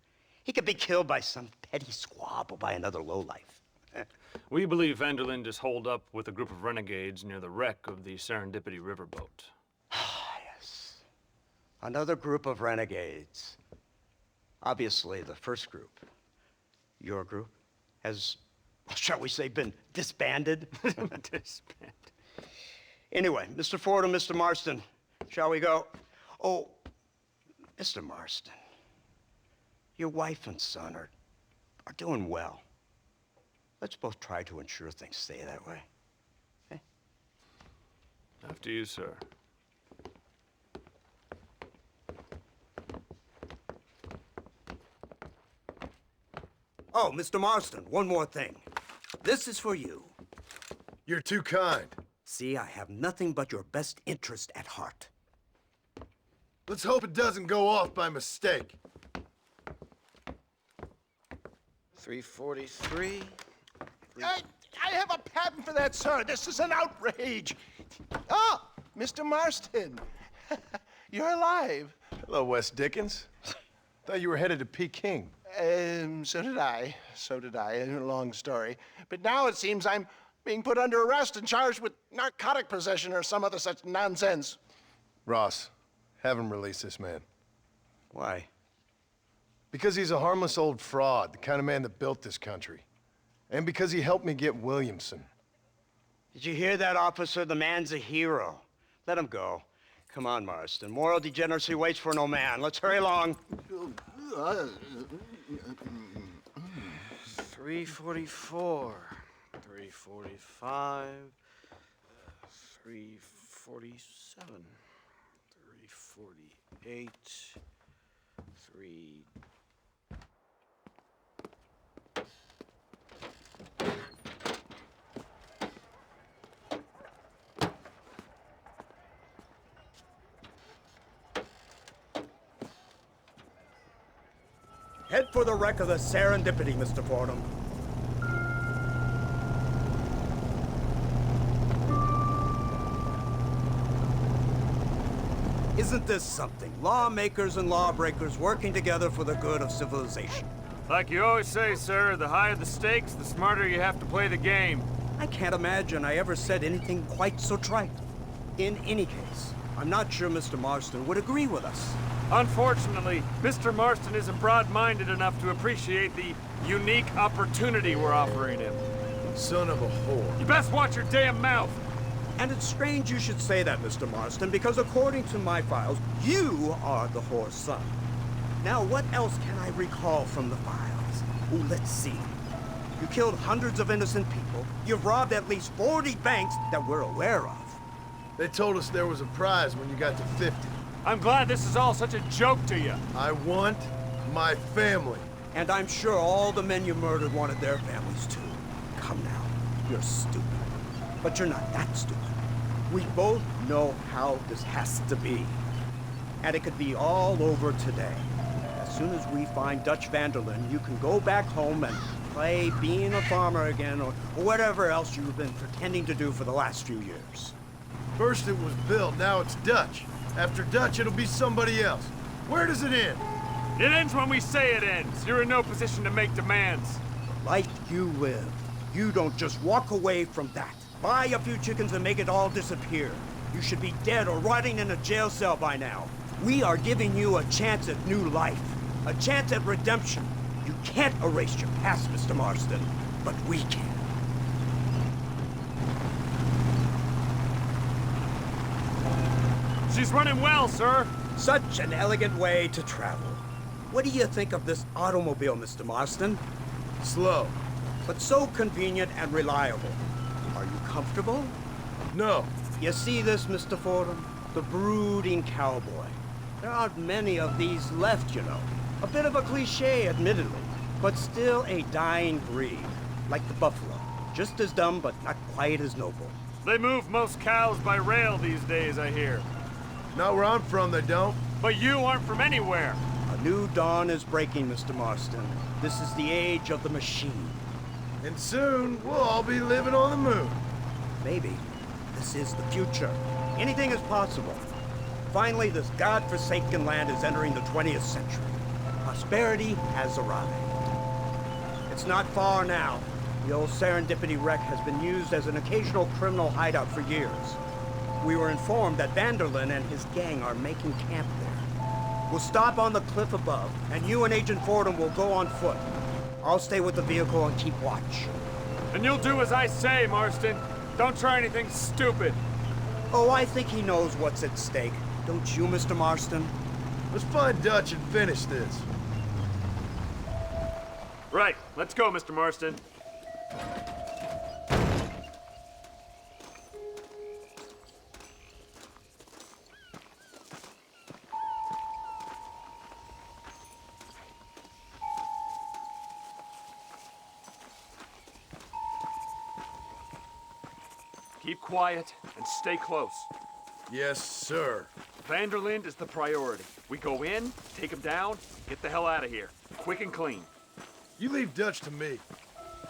He could be killed by some petty squabble by another lowlife. We believe Vanderlyn is holed up with a group of renegades near the wreck of the Serendipity riverboat. Yes. Another group of renegades. Obviously, the first group, your group, has, shall we say, been disbanded? Disbanded. Anyway, Mr. Ford and Mr. Marston, shall we go? Oh, Mr. Marston, your wife and son are doing well. Let's both try to ensure things stay that way. Okay? After you, sir. Oh, Mr. Marston, one more thing. This is for you. You're too kind. See, I have nothing but your best interest at heart. Let's hope it doesn't go off by mistake. 343. I have a patent for that, sir. This is an outrage. Oh, Mr. Marston. You're alive. Hello, Wes Dickens. Thought you were headed to Peking. So did I. So did I. A long story. But now it seems I'm being put under arrest and charged with narcotic possession or some other such nonsense. Ross, have him release this man. Why? Because he's a harmless old fraud, the kind of man that built this country. And because he helped me get Williamson. Did you hear that, officer? The man's a hero. Let him go. Come on, Marston. Moral degeneracy waits for no man. Let's hurry along. 344. 345. 347. 348. 3... Head for the wreck of the Serendipity, Mr. Fordham. Isn't this something? Lawmakers and lawbreakers working together for the good of civilization. Like you always say, sir, the higher the stakes, the smarter you have to play the game. I can't imagine I ever said anything quite so trite. In any case, I'm not sure Mr. Marston would agree with us. Unfortunately, Mr. Marston isn't broad-minded enough to appreciate the unique opportunity we're offering him. Son of a whore. You best watch your damn mouth! And it's strange you should say that, Mr. Marston, because according to my files, you are the whore's son. Now, what else can I recall from the files? Oh, let's see. You killed hundreds of innocent people. You've robbed at least 40 banks that we're aware of. They told us there was a prize when you got to 50. I'm glad this is all such a joke to you. I want my family. And I'm sure all the men you murdered wanted their families too. Come now, you're stupid. But you're not that stupid. We both know how this has to be. And it could be all over today. As soon as we find Dutch Vanderlyn, you can go back home and play being a farmer again, or whatever else you've been pretending to do for the last few years. First it was Bill, now it's Dutch. After Dutch, it'll be somebody else. Where does it end? It ends when we say it ends. You're in no position to make demands. The life you live, you don't just walk away from that. Buy a few chickens and make it all disappear. You should be dead or rotting in a jail cell by now. We are giving you a chance at new life. A chance at redemption. You can't erase your past, Mr. Marston, but we can. She's running well, sir. Such an elegant way to travel. What do you think of this automobile, Mr. Marston? Slow. But so convenient and reliable. Are you comfortable? No. You see this, Mr. Fordham? The brooding cowboy. There aren't many of these left, you know. A bit of a cliche, admittedly, but still a dying breed. Like the buffalo. Just as dumb, but not quite as noble. They move most cows by rail these days, I hear. Not where I'm from, they don't. But you aren't from anywhere. A new dawn is breaking, Mr. Marston. This is the age of the machine. And soon, we'll all be living on the moon. Maybe. This is the future. Anything is possible. Finally, this godforsaken land is entering the 20th century. Prosperity has arrived. It's not far now. The old Serendipity wreck has been used as an occasional criminal hideout for years. We were informed that Vanderlyn and his gang are making camp there. We'll stop on the cliff above, and you and Agent Fordham will go on foot. I'll stay with the vehicle and keep watch. And you'll do as I say, Marston. Don't try anything stupid. Oh, I think he knows what's at stake. Don't you, Mr. Marston? Let's find Dutch and finish this. Right. Let's go, Mr. Marston. Keep quiet and stay close. Yes, sir. Vanderlyn is the priority. We go in, take him down, get the hell out of here. Quick and clean. You leave Dutch to me.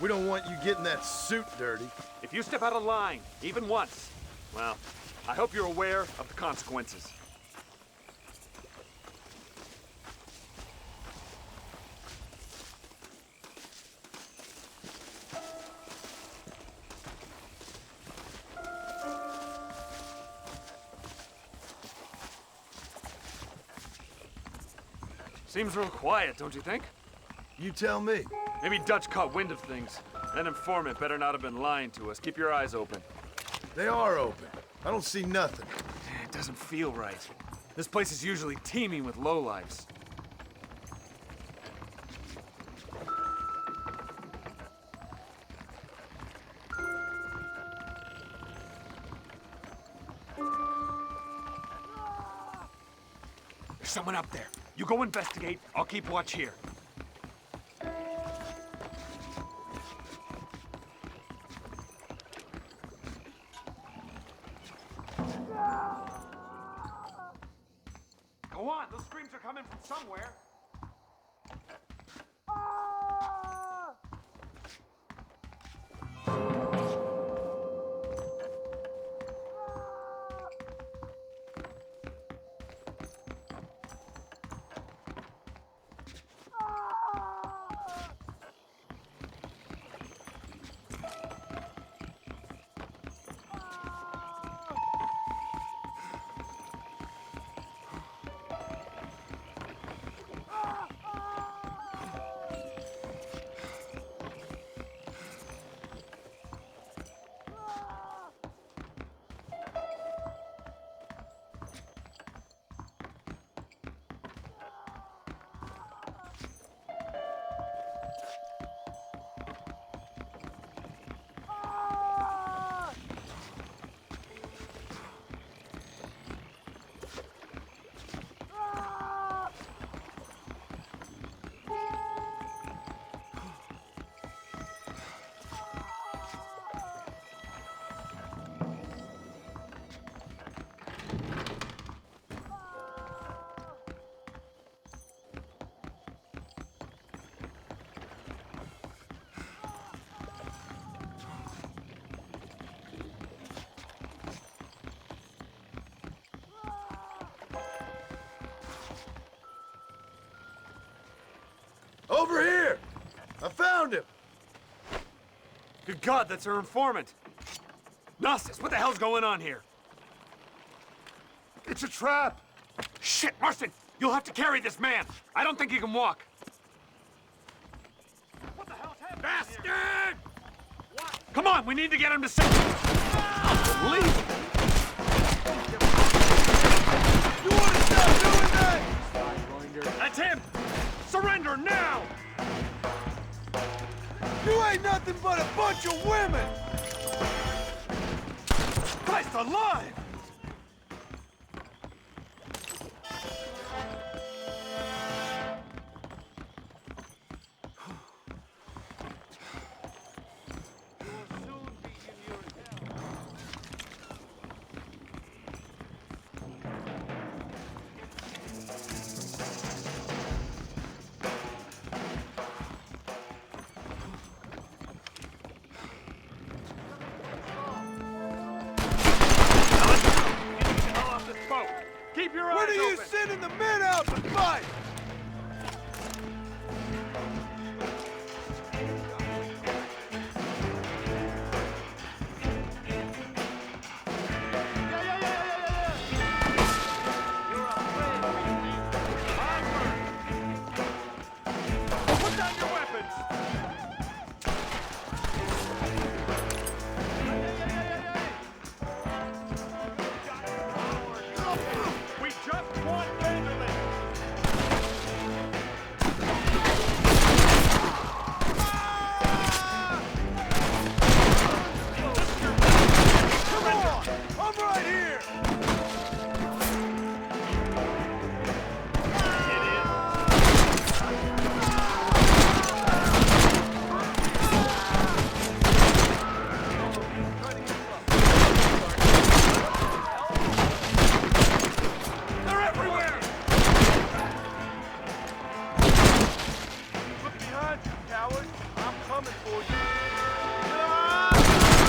We don't want you getting that suit dirty. If you step out of line, even once, well, I hope you're aware of the consequences. Seems real quiet, don't you think? You tell me. Maybe Dutch caught wind of things. That informant better not have been lying to us. Keep your eyes open. They are open. I don't see nothing. It doesn't feel right. This place is usually teeming with lowlifes. There's someone up there. You go investigate. I'll keep watch here. Go on, those screams are coming from somewhere. found him! Good God, that's our informant. Gnostis, what the hell's going on here? It's a trap! Shit, Marston! You'll have to carry this man! I don't think he can walk! What the hell's happening? Bastard! Come on, we need to get him to safety! Leave! You want to stop doing that? That's him! Surrender now! You ain't nothing but a bunch of women! Christ alive! Keep your When eyes are you open! sending the men out to fight? Put down your weapons! We just want Vanderlyn! I'm right here! They're everywhere! Look behind you, coward! I'm coming for you!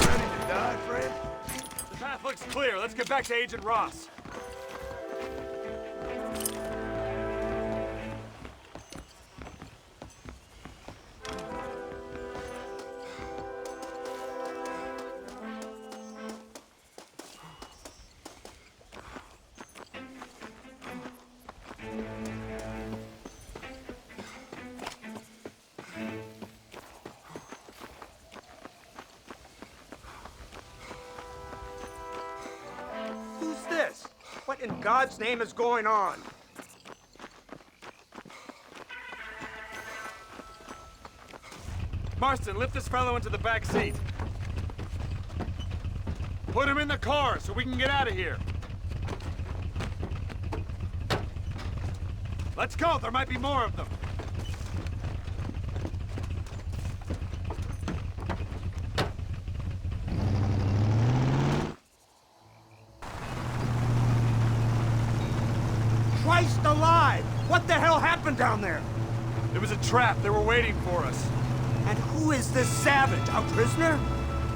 Ready to die, friend? The path looks clear. Let's get back to Agent Ross. Who's this? What in God's name is going on? Marston, lift this fellow into the back seat. Put him in the car so we can get out of here. Let's go. There might be more of them. Christ alive! What the hell happened down there? It was a trap. They were waiting for us. And who is this savage? A prisoner?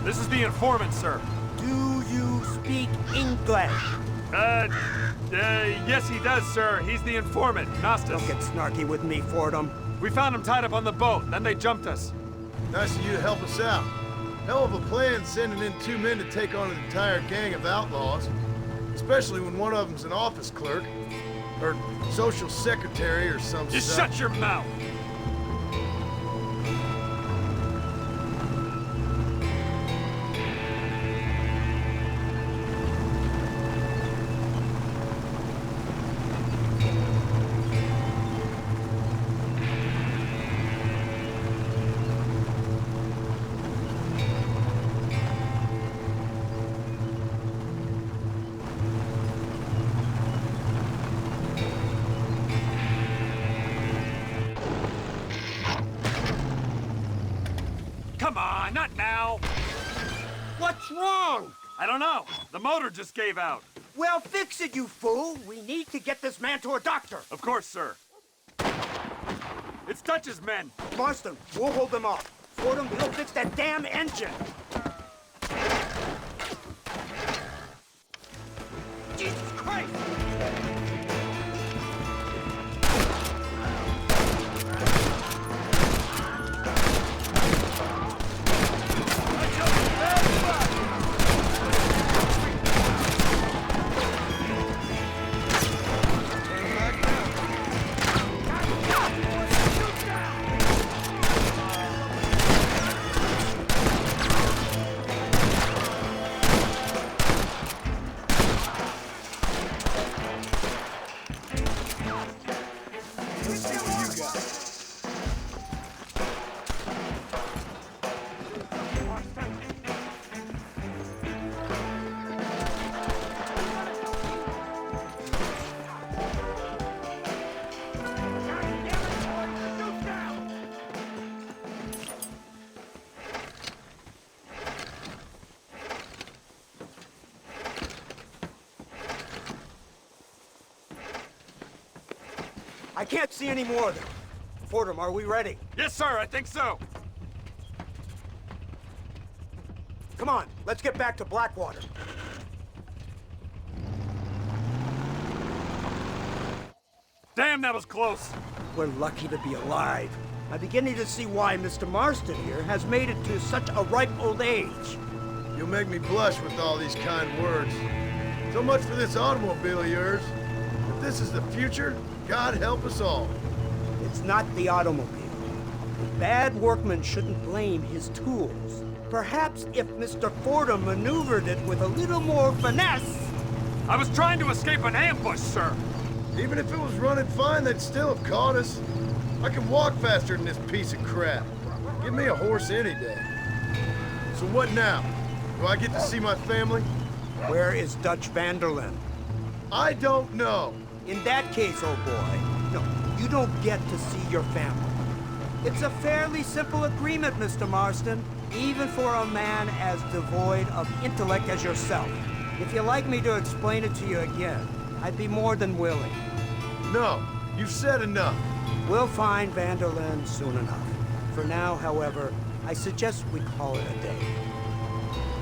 This is the informant, sir. Do you speak English? Yes, he does, sir. He's the informant, Gnostis. Don't get snarky with me, Fordham. We found him tied up on the boat. Then they jumped us. Nice of you to help us out. Hell of a plan sending in 2 men to take on an entire gang of outlaws. Especially when one of them's an office clerk. Or social secretary or some Just such. shut your mouth! Come on, not now! What's wrong? I don't know. The motor just gave out. Well, fix it, you fool. We need to get this man to a doctor. Of course, sir. It's Dutch's men. Marston, we'll hold them off. Fordham, he'll fix that damn engine. Jesus Christ! I can't see any more of them. Fordham, are we ready? Yes, sir, I think so. Come on, let's get back to Blackwater. Damn, that was close. We're lucky to be alive. I'm beginning to see why Mr. Marston here has made it to such a ripe old age. You'll make me blush with all these kind words. So much for this automobile of yours. If this is the future, God help us all. It's not the automobile. The bad workman shouldn't blame his tools. Perhaps if Mr. Fordham maneuvered it with a little more finesse... I was trying to escape an ambush, sir. Even if it was running fine, they'd still have caught us. I can walk faster than this piece of crap. Give me a horse any day. So what now? Do I get to see my family? Where is Dutch Vanderlyn? I don't know. In that case, old boy, no, you don't get to see your family. It's a fairly simple agreement, Mr. Marston, even for a man as devoid of intellect as yourself. If you'd like me to explain it to you again, I'd be more than willing. No, you've said enough. We'll find Vanderlyn soon enough. For now, however, I suggest we call it a day.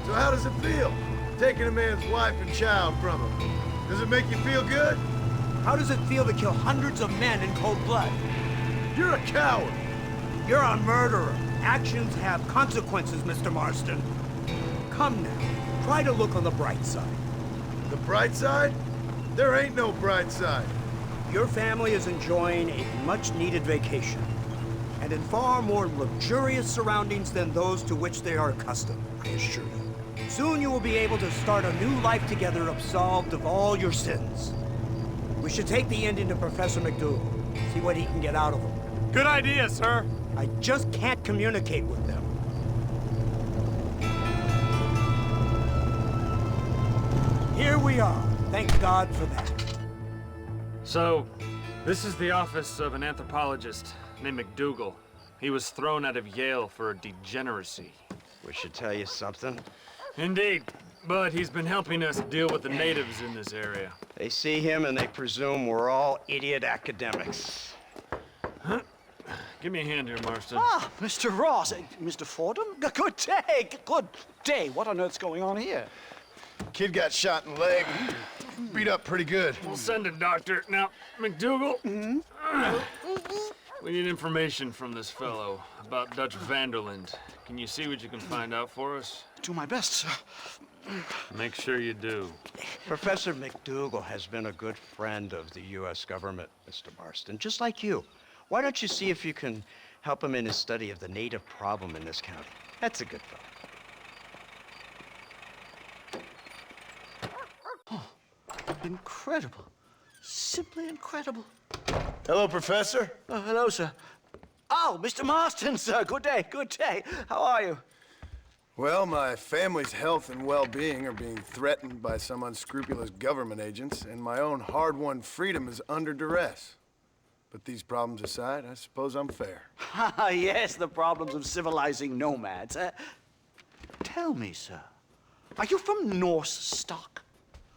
So how does it feel, taking a man's wife and child from him? Does it make you feel good? How does it feel to kill hundreds of men in cold blood? You're a coward. You're a murderer. Actions have consequences, Mr. Marston. Come now, try to look on the bright side. The bright side? There ain't no bright side. Your family is enjoying a much-needed vacation, and in far more luxurious surroundings than those to which they are accustomed, I assure you. Soon you will be able to start a new life together, absolved of all your sins. We should take the Indian to Professor McDougal, see what he can get out of him. Good idea, sir. I just can't communicate with them. Here we are. Thank God for that. So, this is the office of an anthropologist named McDougal. He was thrown out of Yale for degeneracy. We should tell you something. Indeed, but he's been helping us deal with the natives in this area. They see him and they presume we're all idiot academics. Huh? Give me a hand here, Marston. Ah, Mr. Ross. Mr. Fordham? Good day. Good day. What on earth's going on here? Kid got shot in the leg. Beat up pretty good. We'll send a doctor. Now, McDougal, we need information from this fellow about Dutch Vanderlyn. Can you see what you can find out for us? Do my best, sir. Make sure you do. Professor McDougal has been a good friend of the U.S. government, Mr. Marston, just like you. Why don't you see if you can help him in his study of the native problem in this county? That's a good fellow. Incredible. Simply incredible. Hello, Professor. Hello, sir. Oh, Mr. Marston, sir. Good day, good day. How are you? Well, my family's health and well-being are being threatened by some unscrupulous government agents, and my own hard-won freedom is under duress. But these problems aside, I suppose I'm fair. Yes, the problems of civilizing nomads. Tell me, sir, are you from Norse stock?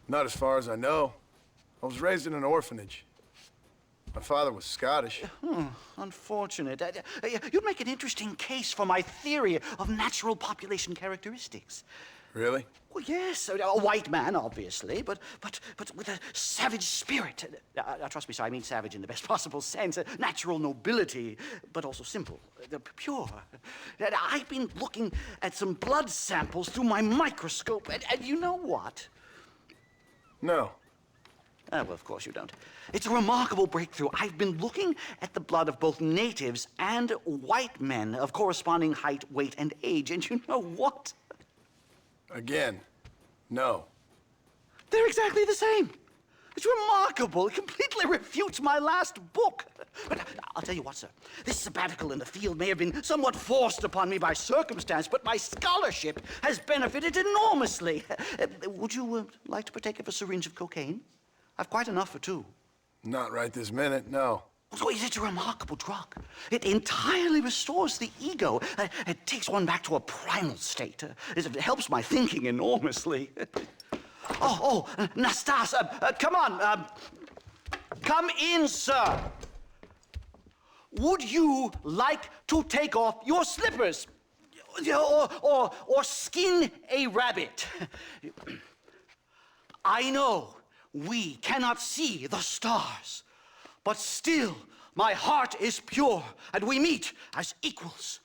Not as far as I know. I was raised in an orphanage. My father was Scottish. Unfortunate. You'd make an interesting case for my theory of natural population characteristics. Really? Well, yes, a white man, obviously, but with a savage spirit. Trust me, sir, I mean savage in the best possible sense. Natural nobility, but also simple, pure. I've been looking at some blood samples through my microscope, and you know what? No. Well, of course you don't. It's a remarkable breakthrough. I've been looking at the blood of both natives and white men of corresponding height, weight, and age, and you know what? Again, no. They're exactly the same. It's remarkable. It completely refutes my last book. But I'll tell you what, sir. This sabbatical in the field may have been somewhat forced upon me by circumstance, but my scholarship has benefited enormously. Would you like to partake of a syringe of cocaine? I've quite enough for two. Not right this minute, no. So it's a remarkable drug. It entirely restores the ego. It takes one back to a primal state. It helps my thinking enormously. Nastas, come on. Come in, sir. would you like to take off your slippers? Or skin a rabbit? I know we cannot see the stars, but still my heart is pure, and we meet as equals.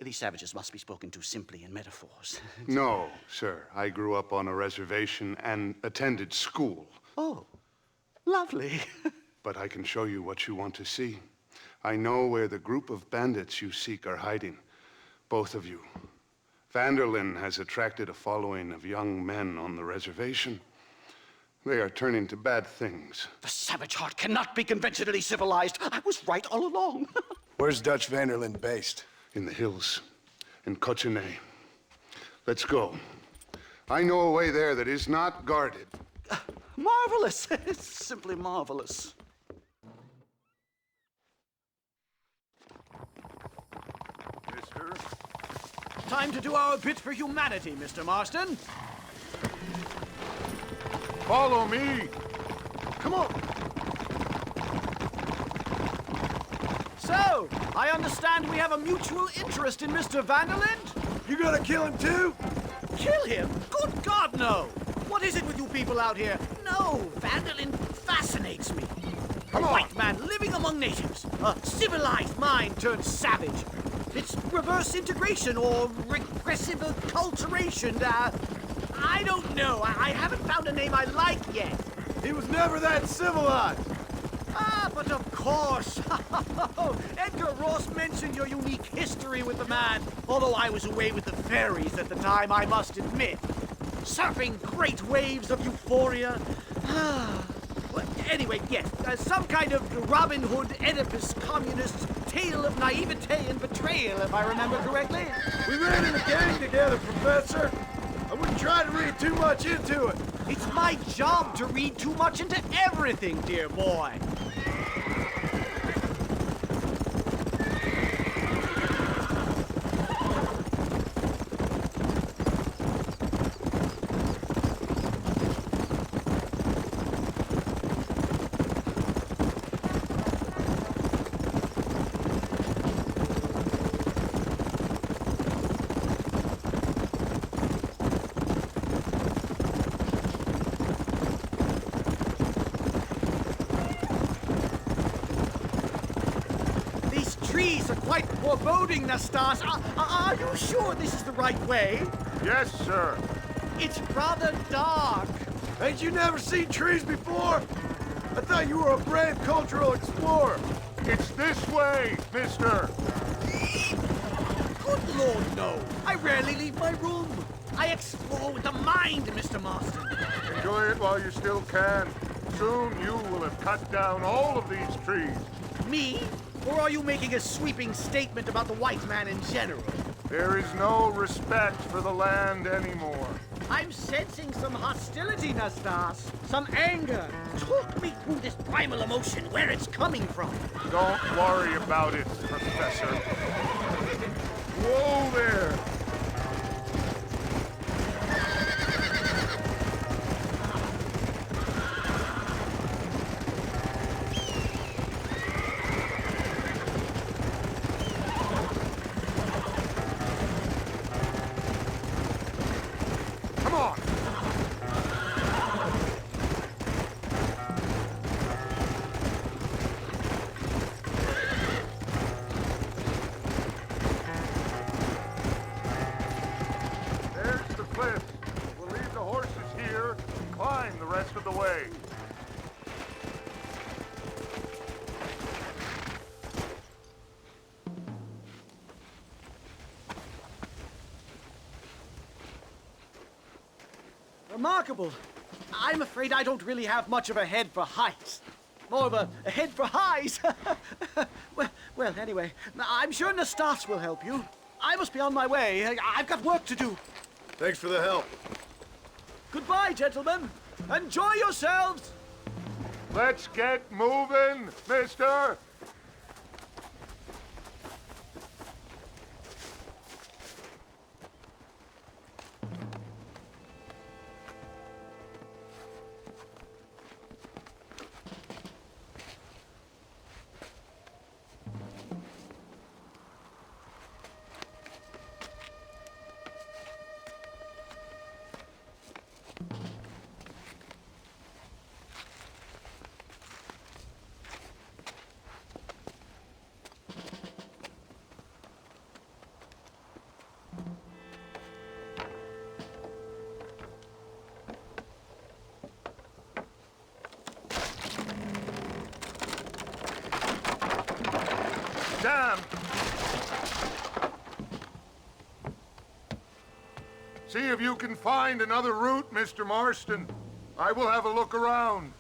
These savages must be spoken to simply in metaphors. No, sir. I grew up on a reservation and attended school. Oh, lovely. But I can show you what you want to see. I know where the group of bandits you seek are hiding. Both of you. Vanderlyn has attracted a following of young men on the reservation. They are turning to bad things. The savage heart cannot be conventionally civilized. I was right all along. Where's Dutch Vanderlyn based? In the hills, in Cochene. Let's go. I know a way there that is not guarded. Marvelous. It's simply marvelous. Mister? Time to do our bit for humanity, Mr. Marston. Follow me. Come on. So, I understand we have a mutual interest in Mr. Vanderlyn? You gonna kill him too? Kill him? Good God, no! What is it with you people out here? No, Vanderlyn fascinates me. Come A on. white man living among natives. A civilized mind turned savage. It's reverse integration or regressive acculturation. I don't know. I haven't found a name I like yet. He was never that civilized. Ah, but of course. Edgar Ross mentioned your unique history with the man, although I was away with the fairies at the time, I must admit. Surfing great waves of euphoria. Well, anyway, yes, some kind of Robin Hood, Oedipus, communist tale of naivete and betrayal, if I remember correctly. We ran in a gang together, Professor. I wouldn't try to read too much into it. It's my job to read too much into everything, dear boy. Trees are quite foreboding, Nastas. Are you sure this is the right way? Yes, sir. It's rather dark. Ain't you never seen trees before? I thought you were a brave cultural explorer. It's this way, mister. Good Lord, no. I rarely leave my room. I explore with the mind, Mr. Marston. Enjoy it while you still can. Soon you will have cut down all of these trees. Me? Or are you making a sweeping statement about the white man in general? There is no respect for the land anymore. I'm sensing some hostility, Nastas. Some anger. Talk me through this primal emotion, where it's coming from. Don't worry about it, Professor. Whoa there! Remarkable. I'm afraid I don't really have much of a head for heights. More of a head for highs. well, anyway, I'm sure Nastas will help you. I must be on my way. I've got work to do. Thanks for the help. Goodbye, gentlemen. Enjoy yourselves. Let's get moving, mister. can. See if you can find another route, Mr. Marston. I will have a look around.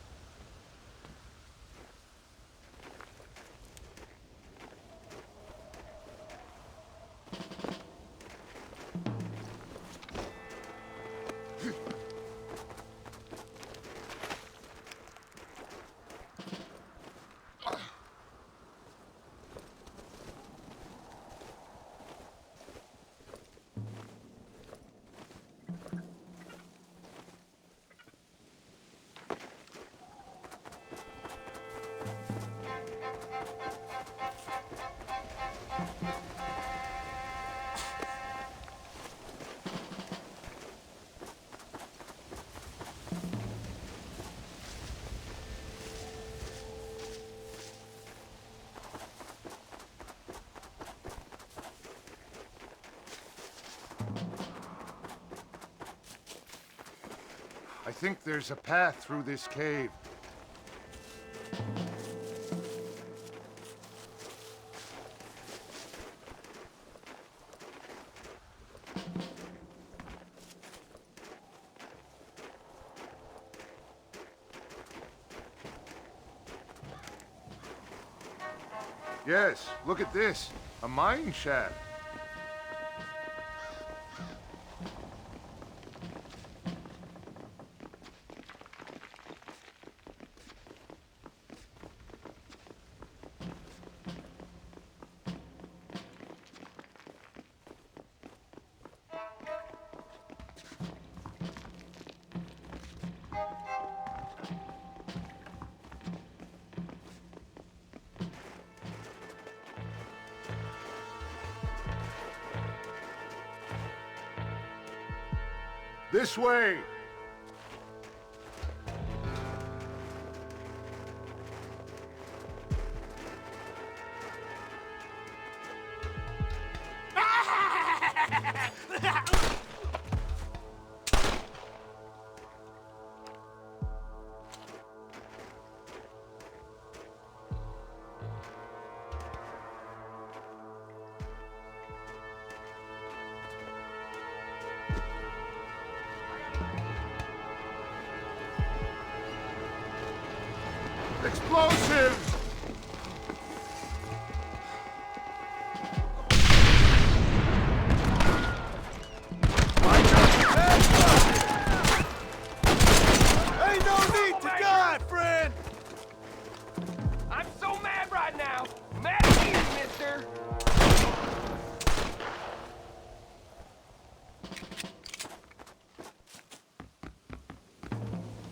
I think there's a path through this cave. Yes, look at this. A mine shaft. This way! Explosives! Ain't no need to die, friend! I'm so mad right now! Mad at you, mister!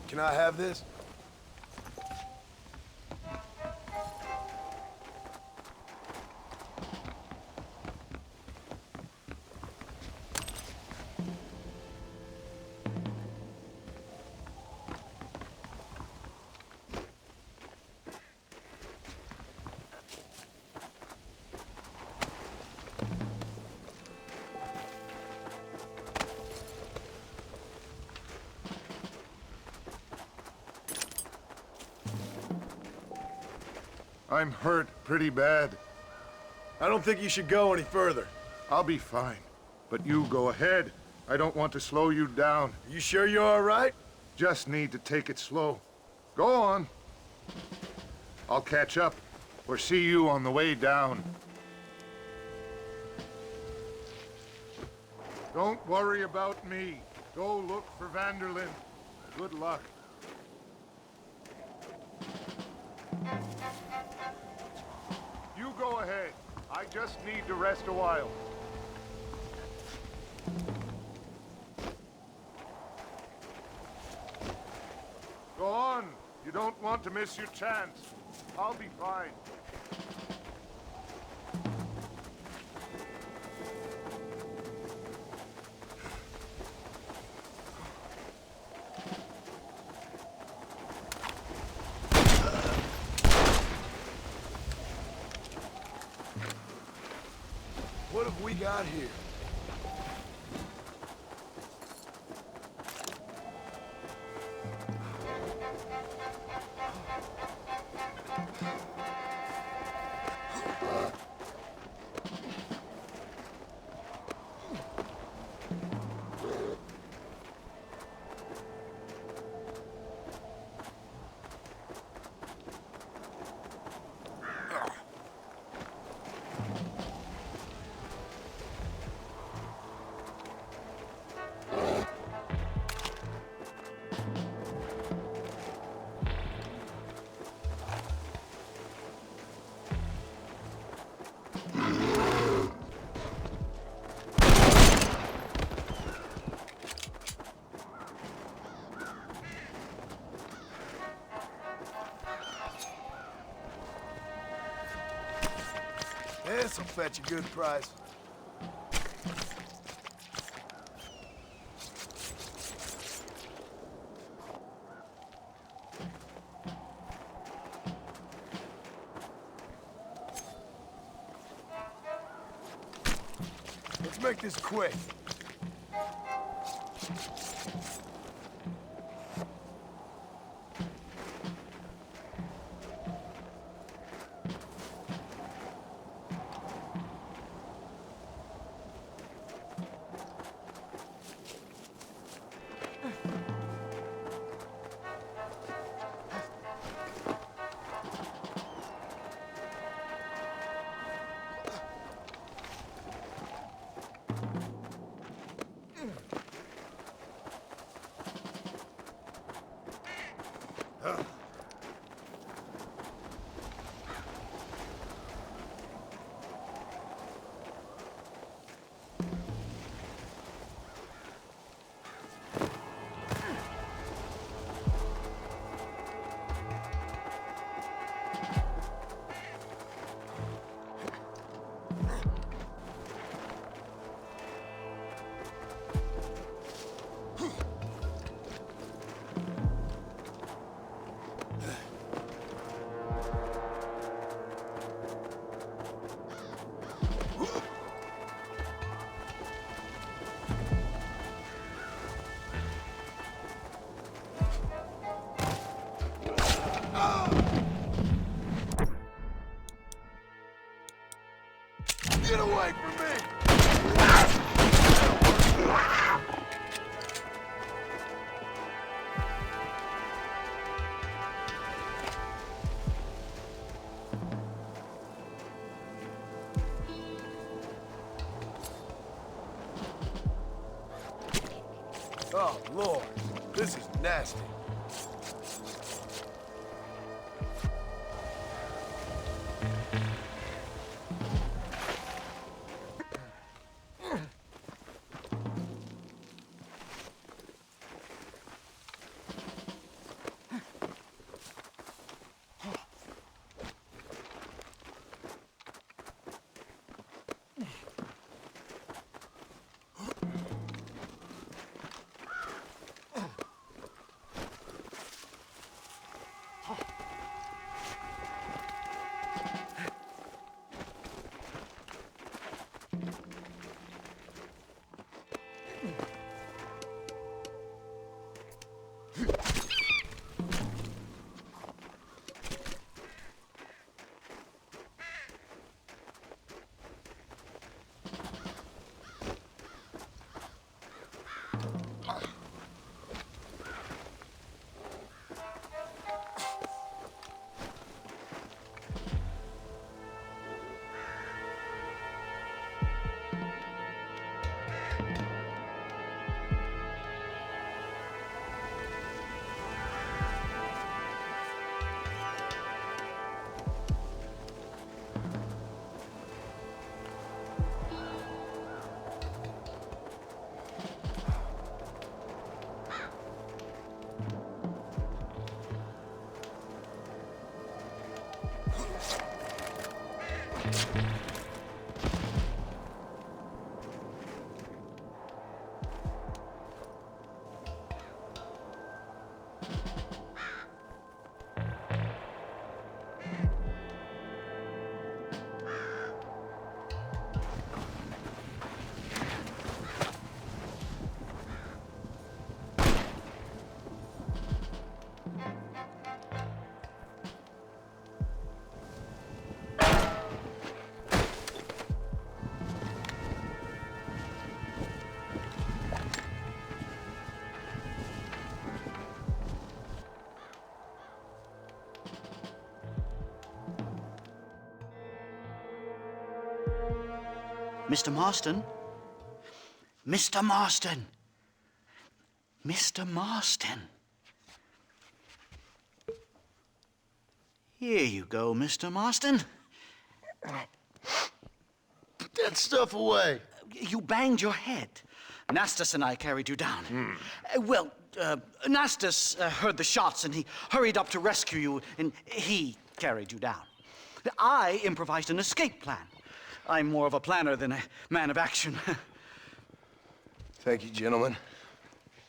Can I have this? I'm hurt pretty bad. I don't think you should go any further. I'll be fine. But you go ahead. I don't want to slow you down. You sure you're all right? Just need to take it slow. Go on. I'll catch up or see you on the way down. Don't worry about me. Go look for Vanderlyn. Good luck. You go ahead. I just need to rest a while. Go on. You don't want to miss your chance. I'll be fine. What have we got here? fetch a good price. Let's make this quick. Get away from me! Oh, Lord. This is nasty. Mr. Marston? Mr. Marston! Mr. Marston! Here you go, Mr. Marston. Put that stuff away. You banged your head. Nastas and I carried you down. Nastas heard the shots and he hurried up to rescue you and he carried you down. I improvised an escape plan. I'm more of a planner than a man of action. Thank you, gentlemen.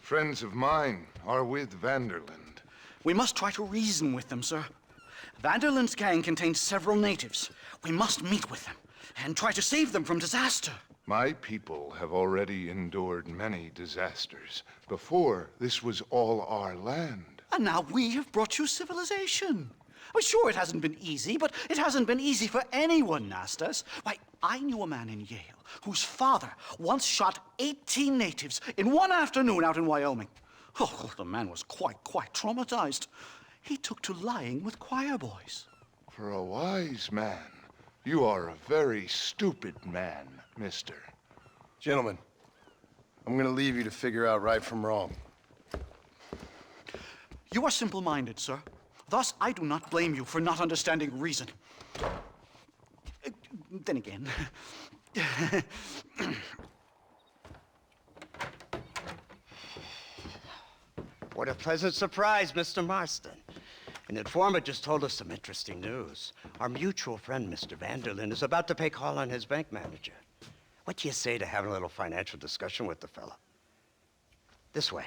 Friends of mine are with Vanderland. We must try to reason with them, sir. Vanderland's gang contains several natives. We must meet with them and try to save them from disaster. My people have already endured many disasters. Before, this was all our land. And now we have brought you civilization. I'm sure it hasn't been easy, but it hasn't been easy for anyone, Nastas. Why, I knew a man in Yale whose father once shot 18 natives in one afternoon out in Wyoming. Oh, the man was quite traumatized. He took to lying with choir boys. For a wise man, you are a very stupid man, mister. Gentlemen, I'm gonna leave you to figure out right from wrong. You are simple-minded, sir. Thus, I do not blame you for not understanding reason. Then again... What a pleasant surprise, Mr. Marston. An informant just told us some interesting news. Our mutual friend, Mr. Vanderland, is about to pay call on his bank manager. What do you say to having a little financial discussion with the fella? This way.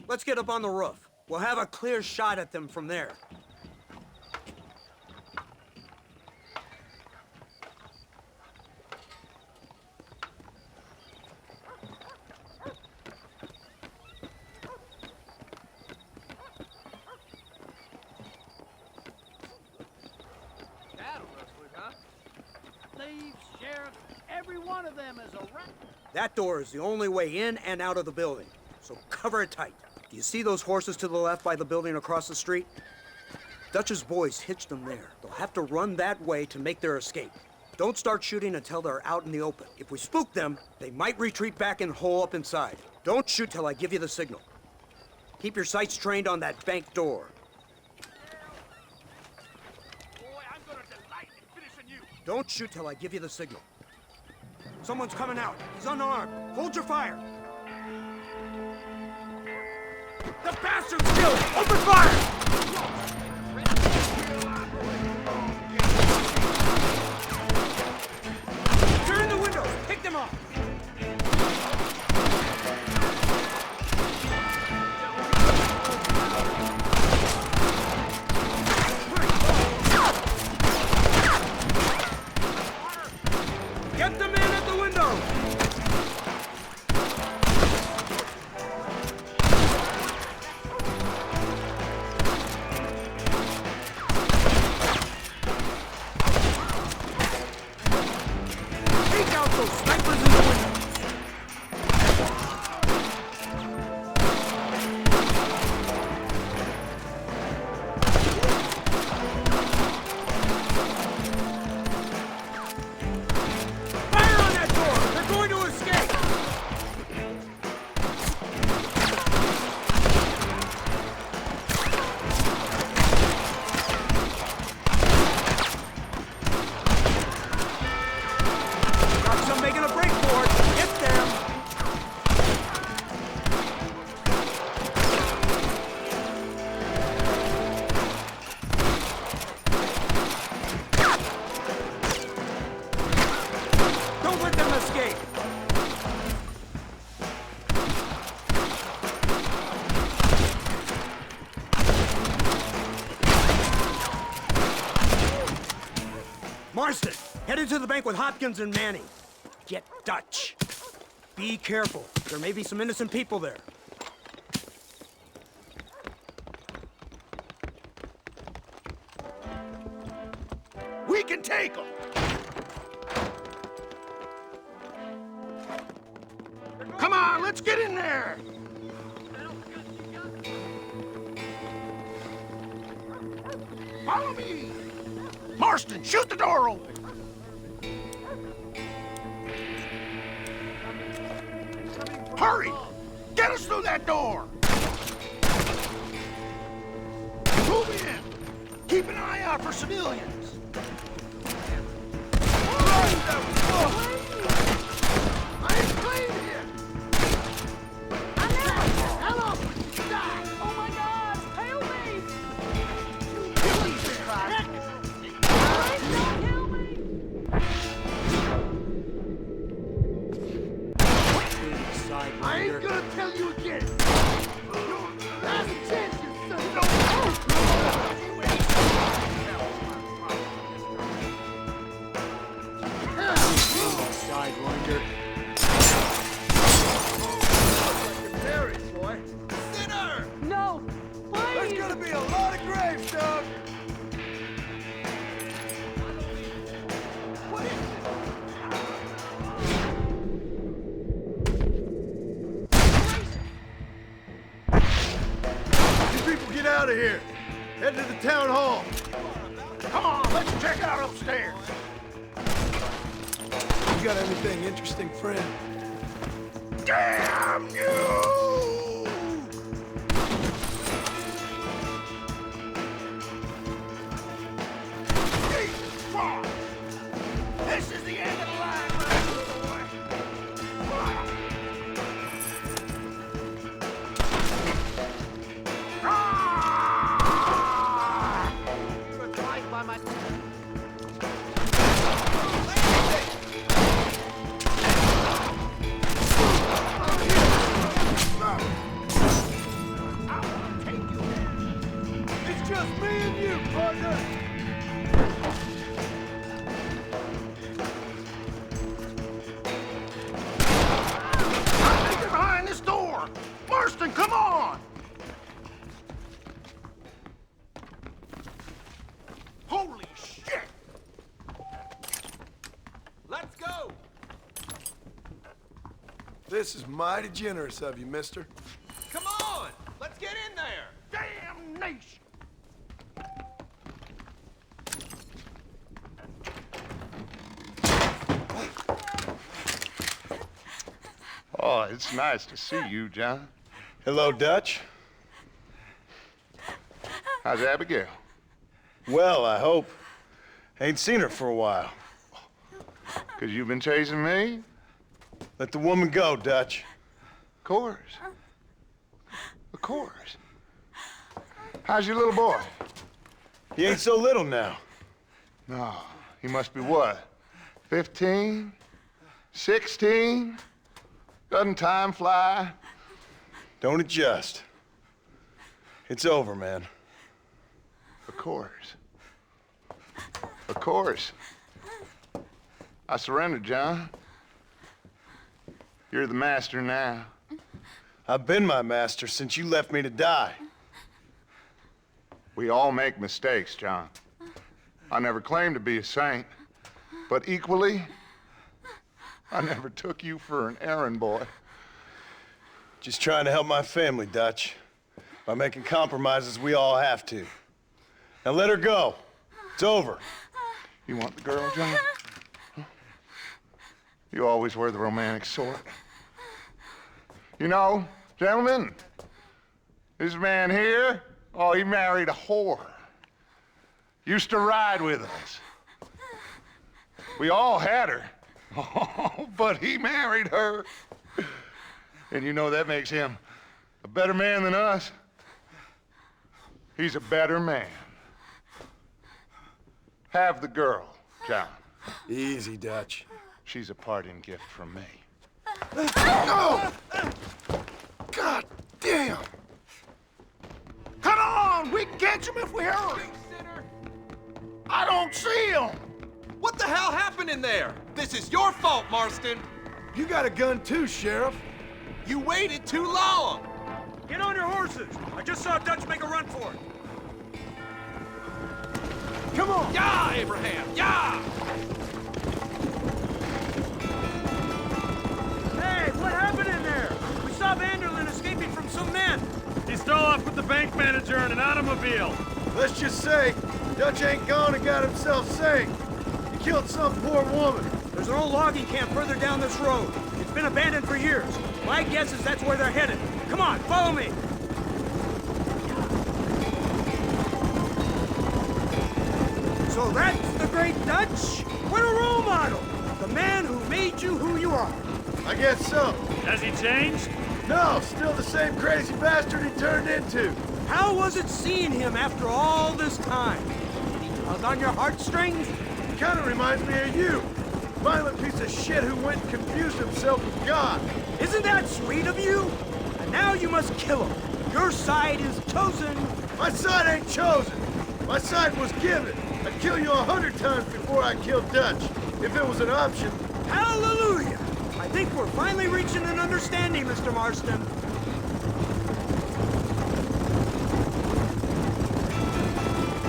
Let's get up on the roof. We'll have a clear shot at them from there. Thieves, sheriff, every one of them is a rat. That door is the only way in and out of the building, so cover it tight. Do you see those horses to the left by the building across the street? Dutch's boys hitched them there. They'll have to run that way to make their escape. Don't start shooting until they're out in the open. If we spook them, they might retreat back and hole up inside. Don't shoot till I give you the signal. Keep your sights trained on that bank door. Don't shoot till I give you the signal. Someone's coming out. He's unarmed. Hold your fire. The bastard's killed! Open fire! Turn the windows! Pick them off! Get the man at the window! Take out those snipers in the window! Fire on that door! They're going to escape! Got some making a break for it. Get them! Don't let them escape! Marston, head into the bank with Hopkins and Manning. Get Dutch. Be careful. There may be some innocent people there. We can take them! Come on, let's get in there! Follow me! Marston, shoot the door open! Hurry! Get us through that door! Move in! Keep an eye out for civilians! I ain't playing here! Help! Oh my God! Help me! Victor. Mary, boy. Sinner! No! There's gonna be a lot of gravestones! What is it? You people get out of here! Head to the town hall! Come on, let's check out upstairs. You got anything interesting, friend? Damn you! Jesus Christ! This is the end of the line, It's just me and you, partner! I think they're behind this door! Marston, come on! Holy shit! Let's go! This is mighty generous of you, mister. Come on! Let's get in there! Damnation! Oh, it's nice to see you, John. Hello, Dutch. How's Abigail? Well, I hope. Ain't seen her for a while. 'Cause you've been chasing me? Let the woman go, Dutch. Of course. Of course. How's your little boy? He ain't so little now. No, he must be what? 15? 16? Doesn't time fly? Don't adjust. It's over, man. Of course. Of course. I surrendered, John. You're the master now. I've been my master since you left me to die. We all make mistakes, John. I never claimed to be a saint, but equally, I never took you for an errand boy. Just trying to help my family, Dutch. By making compromises we all have to. Now let her go. It's over. You want the girl, John? You always were the romantic sort. You know, gentlemen, this man here, oh, he married a whore. Used to ride with us. We all had her. Oh, but he married her. And you know that makes him a better man than us. He's a better man. Have the girl, John. Easy, Dutch. She's a parting gift from me. No! God damn! Come on! We can catch him if we hurry! I don't see him! What the hell happened in there? This is your fault, Marston. You got a gun too, Sheriff. You waited too long. Get on your horses! I just saw Dutch make a run for it. Come on! Yeah, Abraham! Yeah! Hey, what happened in there? We saw Vanderlyn escaping from some men. He stole off with the bank manager in an automobile. Let's just say, Dutch ain't gone and got himself saved. He killed some poor woman. There's an old logging camp further down this road. It's been abandoned for years. My guess is that's where they're headed. Come on, follow me. So that's the great Dutch? What a role model! The man who made you who you are. I guess so. Has he changed? No, still the same crazy bastard he turned into. How was it seeing him after all this time? Did he tug on your heartstrings? Kind of reminds me of you. Violent piece of shit who went and confused himself with God. Isn't that sweet of you? And now you must kill him. Your side is chosen. My side ain't chosen. My side was given. I'd kill you 100 times before I killed Dutch, if it was an option. Hallelujah! think we're finally reaching an understanding, Mr. Marston.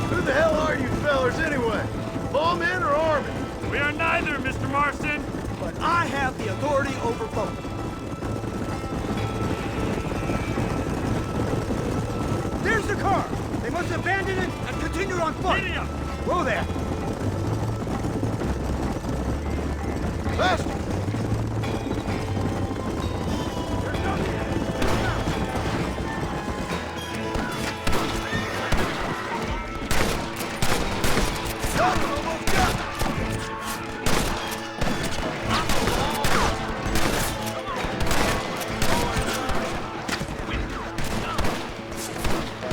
Who the hell are you fellers anyway? Lawmen or army? We are neither, Mr. Marston. But I have the authority over both. There's the car. They must abandon it and continue on foot. Whoa there. Faster!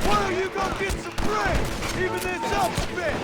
Why don't you go get some bread? Even this up a bit.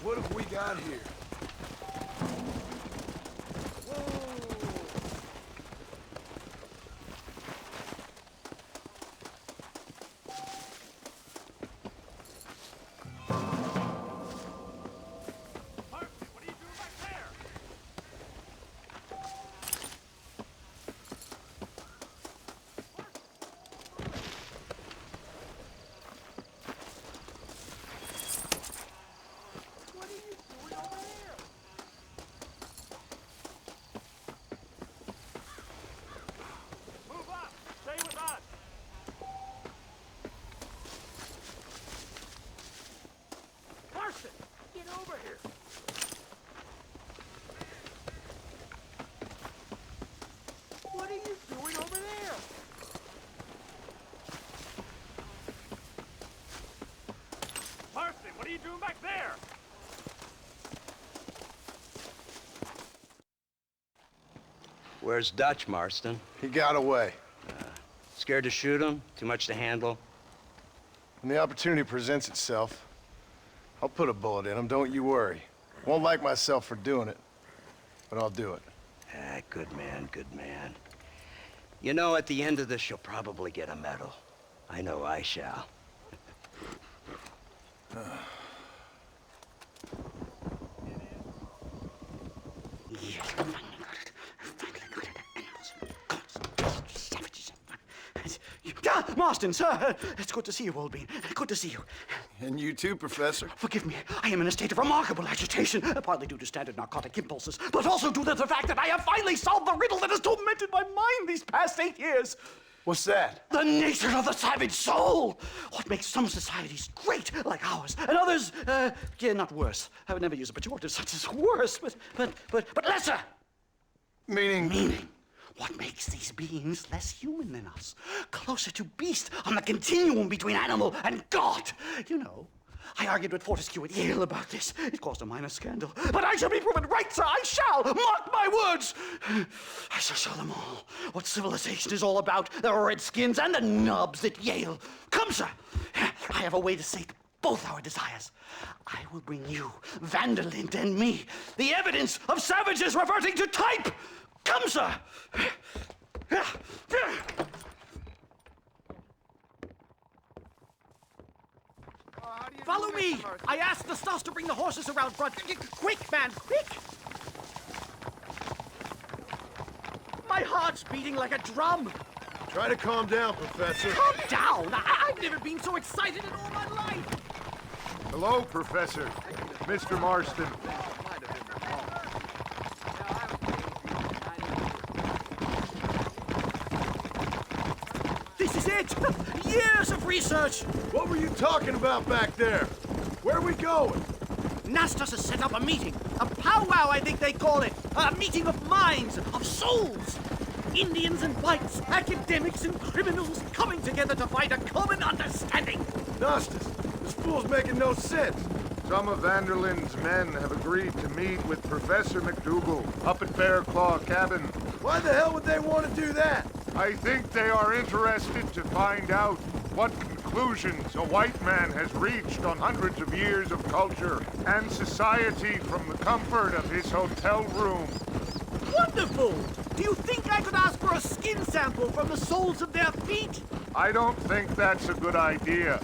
What have we got here? Get over here. What are you doing over there? Marston, what are you doing back there? Where's Dutch, Marston? He got away. Scared to shoot him? Too much to handle? When the opportunity presents itself, I'll put a bullet in him, don't you worry. Won't like myself for doing it, but I'll do it. Ah, good man, good man. You know, at the end of this, you'll probably get a medal. I know I shall. Marston, sir! It's good to see you, old bean. Good to see you. And you too, Professor. Forgive me. I am in a state of remarkable agitation, partly due to standard narcotic impulses, but also due to the fact that I have finally solved the riddle that has tormented my mind these past 8 years. What's that? The nature of the savage soul! What makes some societies great, like ours, and others, yeah, not worse. I would never use a pejorative such as worse, but lesser. Meaning? Meaning. What makes these beings less human than us? Closer to beast on the continuum between animal and God. You know, I argued with Fortescue at Yale about this. It caused a minor scandal. But I shall be proven right, sir. I shall. Mark my words. I shall show them all what civilization is all about. The redskins and the nubs at Yale. Come, sir. I have a way to sate both our desires. I will bring you, Vanderlint, and me, the evidence of savages reverting to type. Come, sir. Follow me! I asked the stuffs to bring the horses around front. Quick, man, quick! My heart's beating like a drum. Try to calm down, Professor. Calm down! I've never been so excited in all my life. Hello, Professor. Mr. Marston. This is it! Years of research! What were you talking about back there? Where are we going? Nastas has set up a meeting. A powwow, I think they call it. A meeting of minds, of souls. Indians and whites, academics and criminals coming together to find a common understanding. Nastas, this fool's making no sense. Some of Vanderlin's men have agreed to meet with Professor McDougal up at Bear Claw Cabin. Why the hell would they want to do that? I think they are interested to find out what conclusions a white man has reached on hundreds of years of culture and society from the comfort of his hotel room. Wonderful! Do you think I could ask for a skin sample from the soles of their feet? I don't think that's a good idea.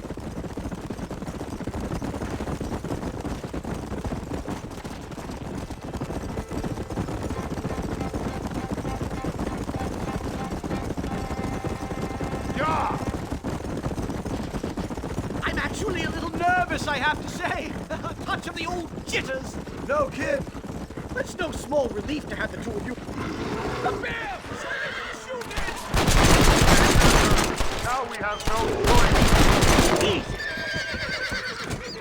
I'm actually a little nervous, I have to say. A touch of the old jitters. No, kid. It's no small relief to have the two of you. The bear! Now we have no choice.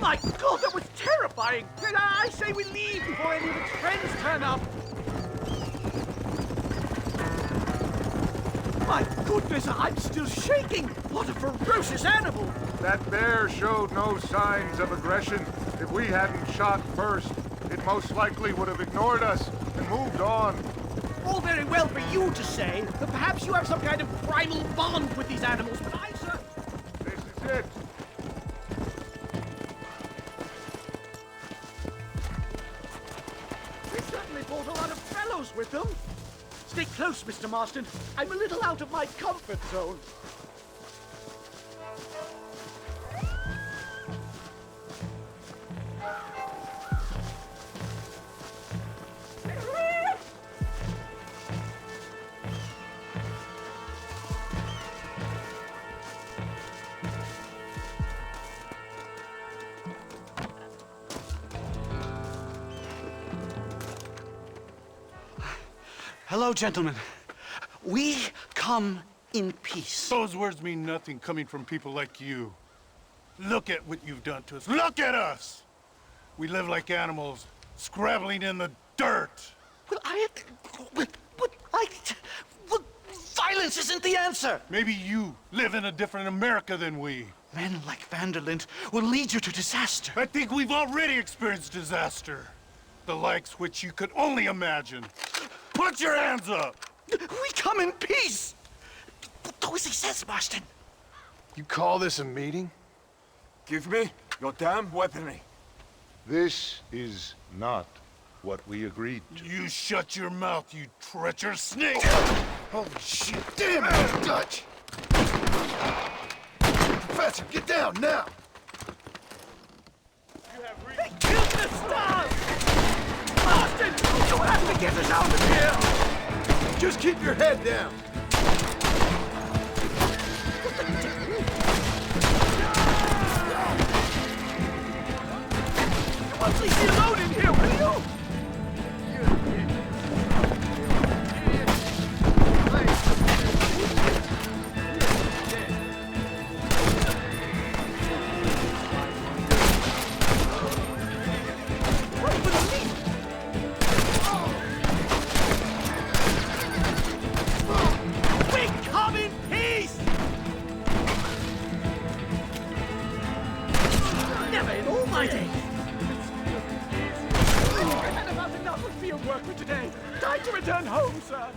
My God, that was terrifying! I say we leave before any of its friends turn up. My goodness, I'm still shaking! What a ferocious animal! That bear showed no signs of aggression. If we hadn't shot first, it most likely would have ignored us and moved on. All very well for you to say, but perhaps you have some kind of primal bond with these animals, but I, sir... This is it. They certainly brought a lot of fellows with them. Stay close, Mr. Marston. I'm a little out of my comfort zone. Hello, gentlemen. We come in peace. Those words mean nothing coming from people like you. Look at what you've done to us. Look at us! We live like animals, scrabbling in the dirt. Well, violence isn't the answer. Maybe you live in a different America than we. Men like Vanderlint will lead you to disaster. I think we've already experienced disaster. The likes which you could only imagine. Put your hands up! We come in peace! Do as he says, Marston. You call this a meeting? Give me your damn weaponry. This is not what we agreed to. You shut your mouth, you treacherous snake! Holy shit! Damn it, Dutch! Professor, get down now! They killed the stars! Marston, you have to get us out of here! Just keep your head down! You won't leave me alone in here, will you? home, sir.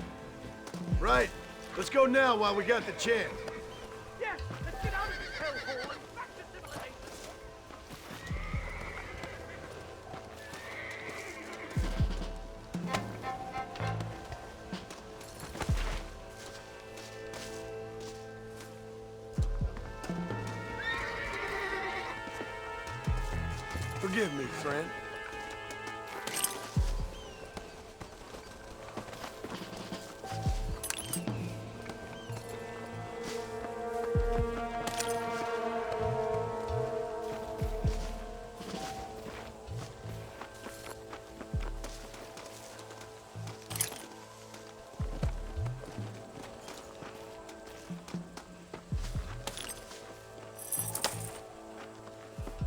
Right. Let's go now while we got the chance. Yes, let's get out of this hellhole and back to civilization. Forgive me, friend.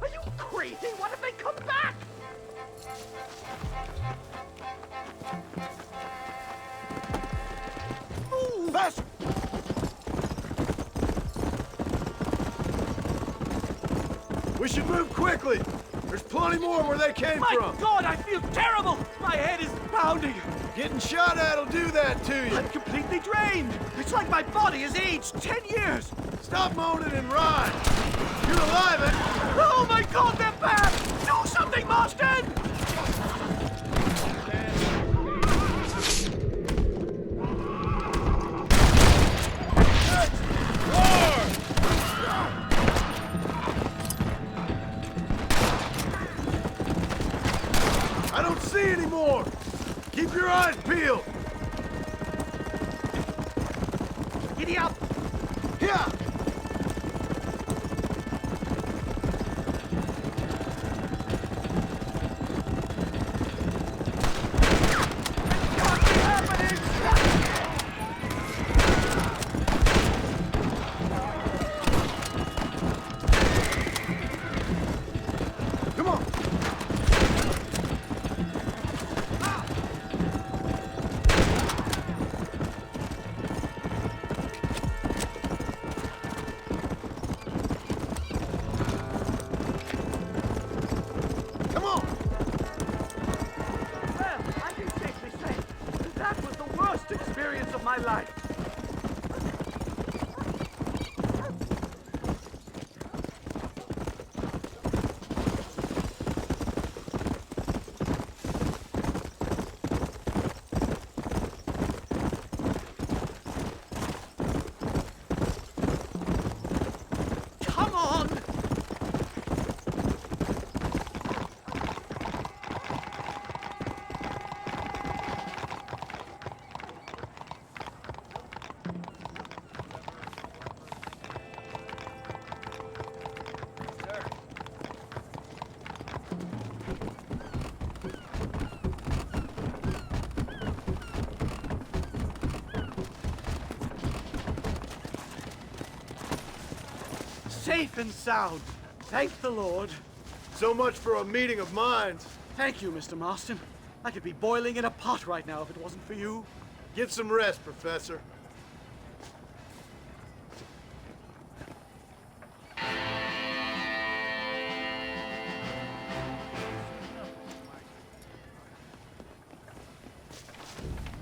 Are you crazy? What if they come back? Move! Faster! We should move quickly. There's plenty more where they came My from. God, I feel terrible. My head is pounding. Getting shot at'll do that to you. I'm completely drained. It's like my body has aged 10 years. Stop moaning and ride. You're alive, eh? Oh my God, they're back! Do something, Marston! I don't see any more. Keep your eyes peeled. Giddy up! Here! Come on! Come on! Well, I can safely say that was the worst experience of my life. Come on! Safe and sound. Thank the Lord. So much for a meeting of minds. Thank you, Mr. Marston. I could be boiling in a pot right now if it wasn't for you. Get some rest, Professor.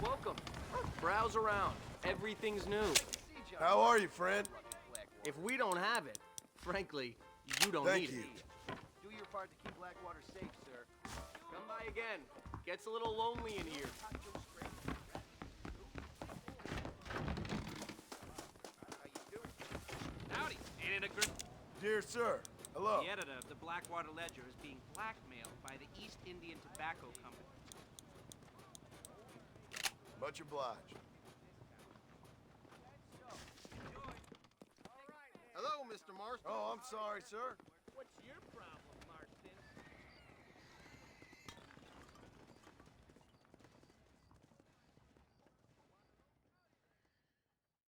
Welcome. Browse around. Everything's new. How are you, friend? If we don't have it, frankly, you don't Thank need you. it. Do your part to keep Blackwater safe, sir. Come by again. Gets a little lonely in here. Howdy. Ain't it a good... Dear sir, hello. The editor of the Blackwater Ledger is being blackmailed by the East Indian Tobacco Company. Much obliged. Hello, Mr. Marston. Oh, I'm sorry, sir. What's your problem?